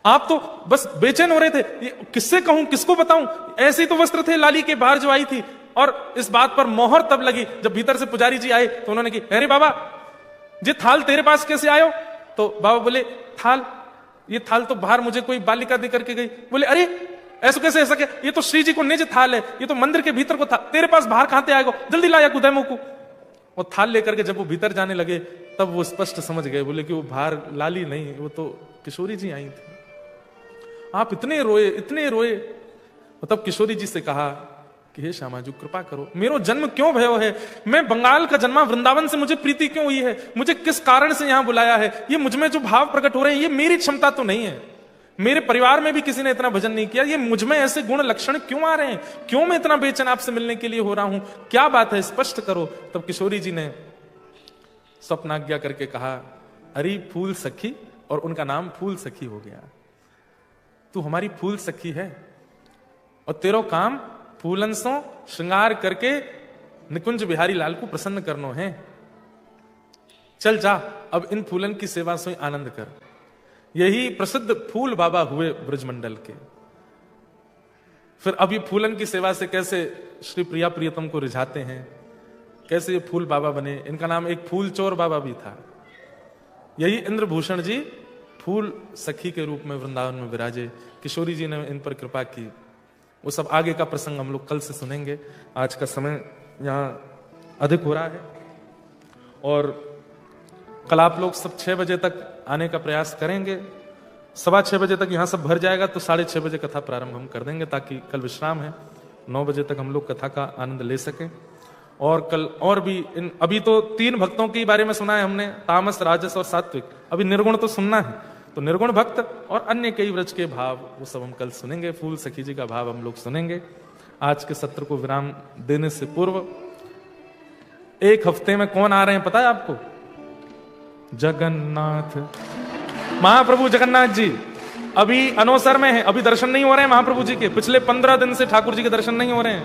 आप तो बस बेचैन हो रहे थे, किससे कहूं, किसको बताऊं, ऐसे तो वस्त्र थे लाली के बाहर जो आई थी। और इस बात पर मोहर तब लगी जब भीतर से पुजारी जी आए, तो उन्होंने कहा, अरे बाबा ये थाल तेरे पास कैसे आयो? तो बाबा बोले, थाल, ये थाल तो बाहर मुझे कोई बालिका दे करके गई। बोले, अरे ऐसा कैसे ऐसा क्या, ये तो श्री जी को निज थाल है, ये तो मंदिर के भीतर को था, तेरे पास बाहर कहां से आएगा, जल्दी लाया कुदैमो को। और थाल लेकर के जब वो भीतर जाने लगे, तब वो स्पष्ट समझ गए, बोले कि वो बाहर लाली नहीं, वो तो किशोरी जी आई थी। आप इतने रोए, इतने रोए। तब किशोरी जी से कहा कि हे श्यामाजू कृपा करो, मेरो जन्म क्यों भयो है, मैं बंगाल का जन्मा, वृंदावन से मुझे प्रीति क्यों हुई है, मुझे किस कारण से यहां बुलाया है, ये मुझमें जो भाव प्रकट हो रहे हैं ये मेरी क्षमता तो नहीं है, मेरे परिवार में भी किसी ने इतना भजन नहीं किया, ये मुझमें ऐसे गुण लक्षण क्यों आ रहे हैं, क्यों मैं इतना बेचैन आपसे मिलने के लिए हो रहा हूं, क्या बात है, स्पष्ट करो। तब किशोरी जी ने स्वप्नाज्ञा करके कहा, अरे फूल सखी, और उनका नाम फूल सखी हो गया। तू हमारी फूल सखी है और तेरो काम फूलन सो श्रृंगार करके निकुंज बिहारी लाल को प्रसन्न करनो है। चल जा, अब इन फूलन की सेवा से आनंद कर। यही प्रसिद्ध फूल बाबा हुए ब्रजमंडल के। फिर अब ये फूलन की सेवा से कैसे श्री प्रिया प्रियतम को रिझाते हैं, कैसे ये फूल बाबा बने। इनका नाम एक फूल चोर बाबा भी था। यही इंद्रभूषण जी फूल सखी के रूप में वृंदावन में विराजे। किशोरी जी ने इन पर कृपा की। वो सब आगे का प्रसंग हम लोग कल से सुनेंगे। आज का समय यहाँ अधिक हो रहा है और कल आप लोग सब 6 बजे तक आने का प्रयास करेंगे। 6:15 बजे तक यहाँ सब भर जाएगा, तो 6:30 बजे कथा प्रारंभ हम कर देंगे, ताकि कल विश्राम है, 9 बजे तक हम लोग कथा का आनंद ले सकें। और कल और भी अभी तो 3 भक्तों के बारे में सुना है हमने, तामस, राजस और सात्विक। अभी निर्गुण तो सुनना है, तो निर्गुण भक्त और अन्य कई व्रज के भाव वो सब हम कल सुनेंगे। फूल सखी जी का भाव हम लोग सुनेंगे। आज के सत्र को विराम देने से पूर्व एक हफ्ते में कौन आ रहे हैं पता है आपको? जगन्नाथ, महाप्रभु जगन्नाथ जी अभी अनोसर में हैं, अभी दर्शन नहीं हो रहे हैं महाप्रभु जी के। पिछले 15 दिन से ठाकुर जी के दर्शन नहीं हो रहे हैं।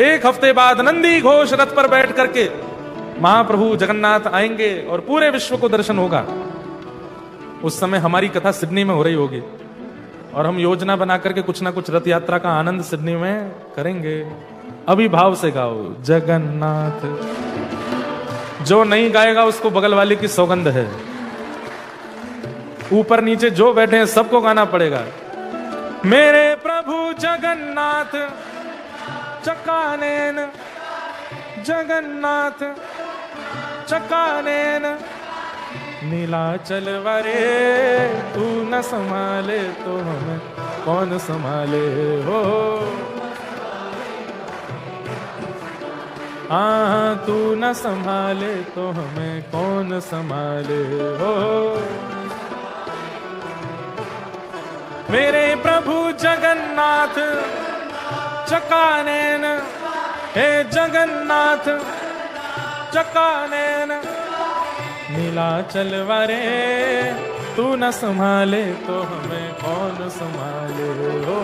एक हफ्ते बाद नंदी घोष रथ पर बैठ करके महाप्रभु जगन्नाथ आएंगे और पूरे विश्व को दर्शन होगा। उस समय हमारी कथा सिडनी में हो रही होगी और हम योजना बना करके कुछ ना कुछ रथ यात्रा का आनंद सिडनी में करेंगे। अभी भाव से गाओ जगन्नाथ। जो नहीं गाएगा उसको बगल वाले की सौगंध है। ऊपर नीचे जो बैठे हैं सबको गाना पड़ेगा। मेरे प्रभु जगन्नाथ चकानेन, जगन्नाथ चकानेन, नीलाचल वरे तू न संभाले तो हमें कौन संभाले हो। हाँ तू न संभाले तो हमें कौन संभाले हो। मेरे प्रभु जगन्नाथ चकानेन, हे जगन्नाथ चकानेन, नीलाचल वरे तू न संभाले तो हमें कौन संभाले हो।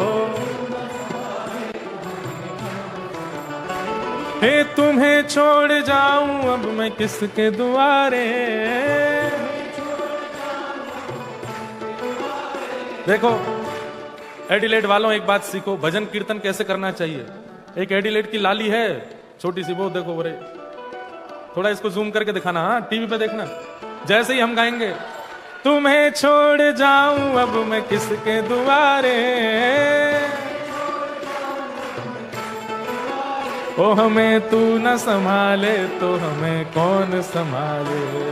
हे तुम्हें छोड़ जाऊं अब मैं किसके दुआरे। देखो एडिलेड वालों एक बात सीखो, भजन कीर्तन कैसे करना चाहिए। एक एडिलेड की लाली है छोटी सी, वो देखो बोरे, थोड़ा इसको जूम करके दिखाना, हाँ टीवी पे देखना। जैसे ही हम गाएंगे तुम्हें छोड़ जाऊं अब मैं किसके दुआरे, ओ हमें तू न संभाले तो हमें कौन संभाले।